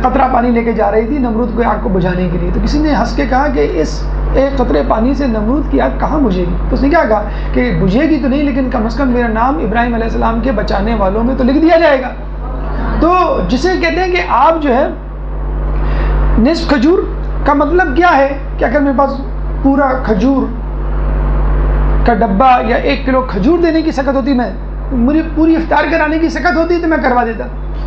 قطرہ پانی لے کے جا رہی تھی نمرود کو آگ کو بجھانے کے لیے. تو کسی نے ہنس کے کہا کہ اس ایک قطرے پانی سے نمرود کی آگ کہاں بجھے گی؟ تو اس نے کیا کہا کہ بجھے گی تو نہیں، لیکن کم از کم میرا نام ابراہیم علیہ السلام کے بچانے والوں میں تو لکھ دیا جائے گا. تو جسے کہتے ہیں کہ آپ جو ہے نصف کھجور کا مطلب کیا ہے کہ اگر میرے پاس پورا کھجور کا ڈبہ یا 1 کلو کھجور دینے کی سکت ہوتی، مجھے پوری افطار کرانے کی سکت ہوتی تو میں کروا دیتا.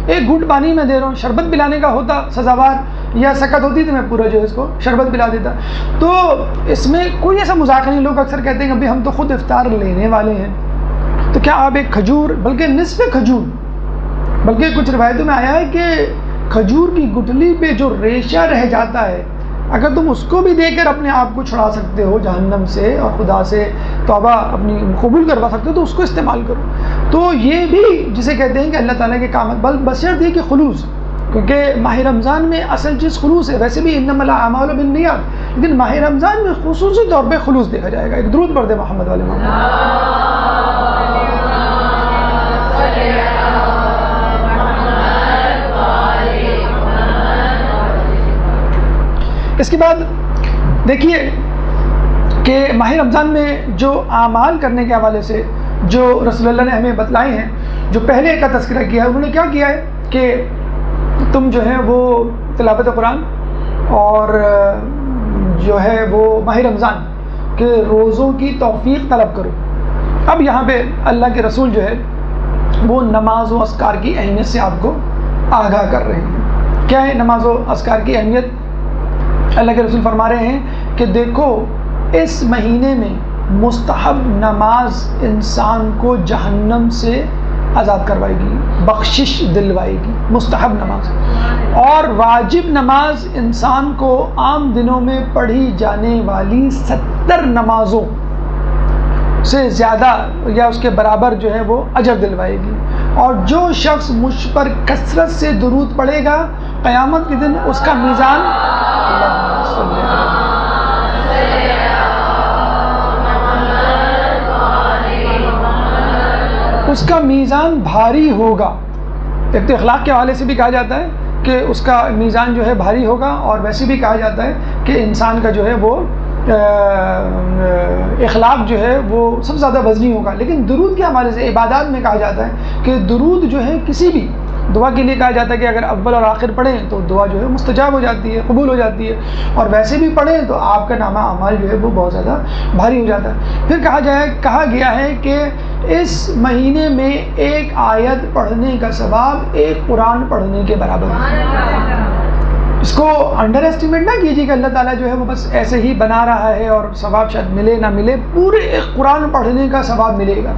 ایک گھونٹ پانی میں دے رہا ہوں، شربت پلانے کا ہوتا سزاوار یا سکت ہوتی تو میں پورا جو ہے اس کو شربت پلا دیتا. تو اس میں کوئی ایسا مذاق نہیں. لوگ اکثر کہتے ہیں کہ ابھی ہم تو خود افطار لینے والے ہیں، تو کیا آپ ایک کھجور، بلکہ نصف کھجور، بلکہ کچھ روایتوں میں آیا ہے کہ کھجور کی گٹلی پہ جو ریشہ رہ جاتا ہے اگر تم اس کو بھی دے کر اپنے آپ کو چھڑا سکتے ہو جہنم سے اور خدا سے توبہ اپنی قبول کروا سکتے ہو تو اس کو استعمال کرو. تو یہ بھی جسے کہتے ہیں کہ اللہ تعالیٰ کے کام بشرط یہ کہ خلوص، کیونکہ ماہ رمضان میں اصل چیز خلوص ہے. ویسے بھی انما الاعمال بالنیات، لیکن ماہ رمضان میں خصوصی طور پہ خلوص دیکھا جائے گا. ایک درود پڑھ دے محمد والے محمد. اس کے بعد دیکھیے کہ ماہ رمضان میں جو اعمال کرنے کے حوالے سے جو رسول اللہ نے ہمیں بتلائے ہیں، جو پہلے کا تذکرہ کیا ہے، انہوں نے کیا کیا ہے کہ تم جو ہے وہ تلاوت قرآن اور جو ہے وہ ماہ رمضان کے روزوں کی توفیق طلب کرو. اب یہاں پہ اللہ کے رسول جو ہے وہ نماز و اذکار کی اہمیت سے آپ کو آگاہ کر رہے ہیں. کیا ہے نماز و اذکار کی اہمیت؟ اللہ کے رسول فرما رہے ہیں کہ دیکھو اس مہینے میں مستحب نماز انسان کو جہنم سے آزاد کروائے گی، بخشش دلوائے گی. مستحب نماز اور واجب نماز انسان کو عام دنوں میں پڑھی جانے والی 70 نمازوں سے زیادہ یا اس کے برابر جو ہے وہ اجر دلوائے گی. اور جو شخص مجھ پر کثرت سے درود پڑھے گا قیامت کے دن اس کا میزان اس کا میزان بھاری ہوگا. ایک تو اخلاق کے حوالے سے بھی کہا جاتا ہے کہ اس کا میزان جو ہے بھاری ہوگا، اور ویسے بھی کہا جاتا ہے کہ انسان کا جو ہے وہ اخلاق جو ہے وہ سب سے زیادہ وزنی ہوگا. لیکن درود کے حوالے سے عبادات میں کہا جاتا ہے کہ درود جو ہے کسی بھی دعا کے لیے کہا جاتا ہے کہ اگر اول اور آخر پڑھیں تو دعا جو ہے مستجاب ہو جاتی ہے، قبول ہو جاتی ہے، اور ویسے بھی پڑھیں تو آپ کا نامہ اعمال جو ہے وہ بہت زیادہ بھاری ہو جاتا ہے۔ پھر کہا گیا ہے کہ اس مہینے میں ایک آیت پڑھنے کا ثواب ایک قرآن پڑھنے کے برابر ہے۔ اس کو انڈر ایسٹیمیٹ نہ کیجیے کہ اللہ تعالیٰ جو ہے وہ بس ایسے ہی بنا رہا ہے اور ثواب شاید ملے نہ ملے، پورے ایک قرآن پڑھنے کا ثواب ملے گا۔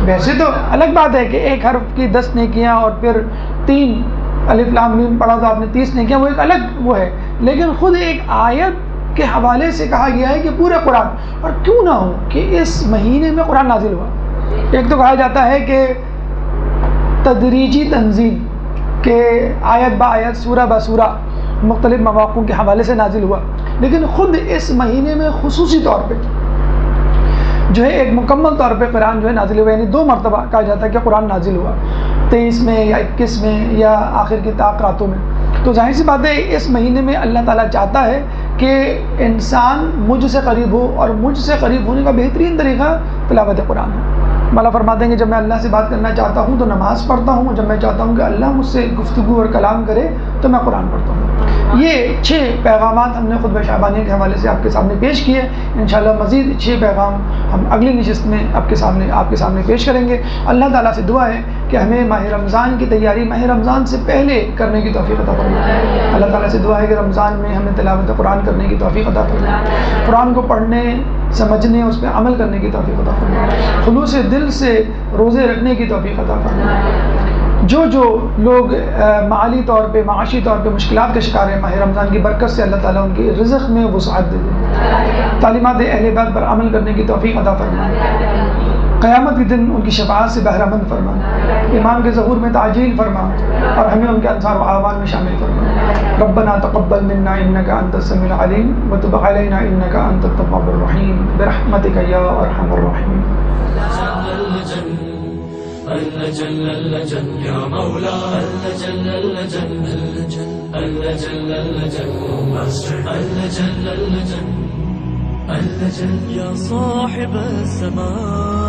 ویسے تو الگ بات ہے کہ ایک حرف کی 10 نیکیاں اور پھر 3 الف لام میم پڑھا تو آپ نے 30 نیکیاں، وہ ایک الگ وہ ہے، لیکن خود ایک آیت کے حوالے سے کہا گیا ہے کہ پورے قرآن، اور کیوں نہ ہو کہ اس مہینے میں قرآن نازل ہوا۔ ایک تو کہا جاتا ہے کہ تدریجی تنزیل، کہ آیت با آیت سورہ با سورہ مختلف مواقع کے حوالے سے نازل ہوا، لیکن خود اس مہینے میں خصوصی طور پہ جو ہے ایک مکمل طور پہ قرآن جو ہے نازل ہوا، یعنی 2 مرتبہ کہا جاتا ہے کہ قرآن نازل ہوا، 23 میں یا 21 میں یا آخر کی راتوں میں۔ تو ظاہر سی بات ہے اس مہینے میں اللہ تعالیٰ چاہتا ہے کہ انسان مجھ سے قریب ہو، اور مجھ سے قریب ہونے کا بہترین طریقہ تلاوت قرآن ہے۔ مولا فرماتے ہیں کہ جب میں اللہ سے بات کرنا چاہتا ہوں تو نماز پڑھتا ہوں، جب میں چاہتا ہوں کہ اللہ مجھ سے گفتگو اور کلام کرے تو میں قرآن پڑھتا ہوں۔ یہ 6 پیغامات ہم نے خطبہ شعبانیہ کے حوالے سے آپ کے سامنے پیش کیے۔ انشاءاللہ مزید 6 پیغام ہم اگلی نشست میں آپ کے سامنے پیش کریں گے۔ اللہ تعالیٰ سے دعا ہے کہ ہمیں ماہ رمضان کی تیاری ماہ رمضان سے پہلے کرنے کی توفیق عطا فرمائے۔ اللہ تعالیٰ سے دعا ہے کہ رمضان میں ہمیں تلاوت قرآن کرنے کی توفیق عطا فرمائے، قرآن کو پڑھنے، سمجھنے، اس پہ عمل کرنے کی توفیق عطا فرمائے، خلوص دل سے روزے رکھنے کی توفیق عطا فرمائے۔ جو لوگ مالی طور پہ، معاشی طور پہ مشکلات کا شکار ہیں، ماہ رمضان کی برکت سے اللہ تعالیٰ ان کے رزق میں وسعت دے دے، تعلیمات اہل بیت پر عمل کرنے کی توفیق عطا فرمائے، قیامت کے دن ان کی شفاعت سے بہرہ مند فرما، ایمان کے ظہور میں تعجیل فرما، اور ہمیں ان کے انصار و اعوان میں شامل فرما۔ ربنا تقبل منا انك انت السميع العليم وتب علينا انك انت التواب الرحيم برحمتك يا ارحم الراحمين۔ اللجن اللجن يا مولا اللجن اللجن اللجن اللجن اللجن اللجن اللجن يا صاحب السماء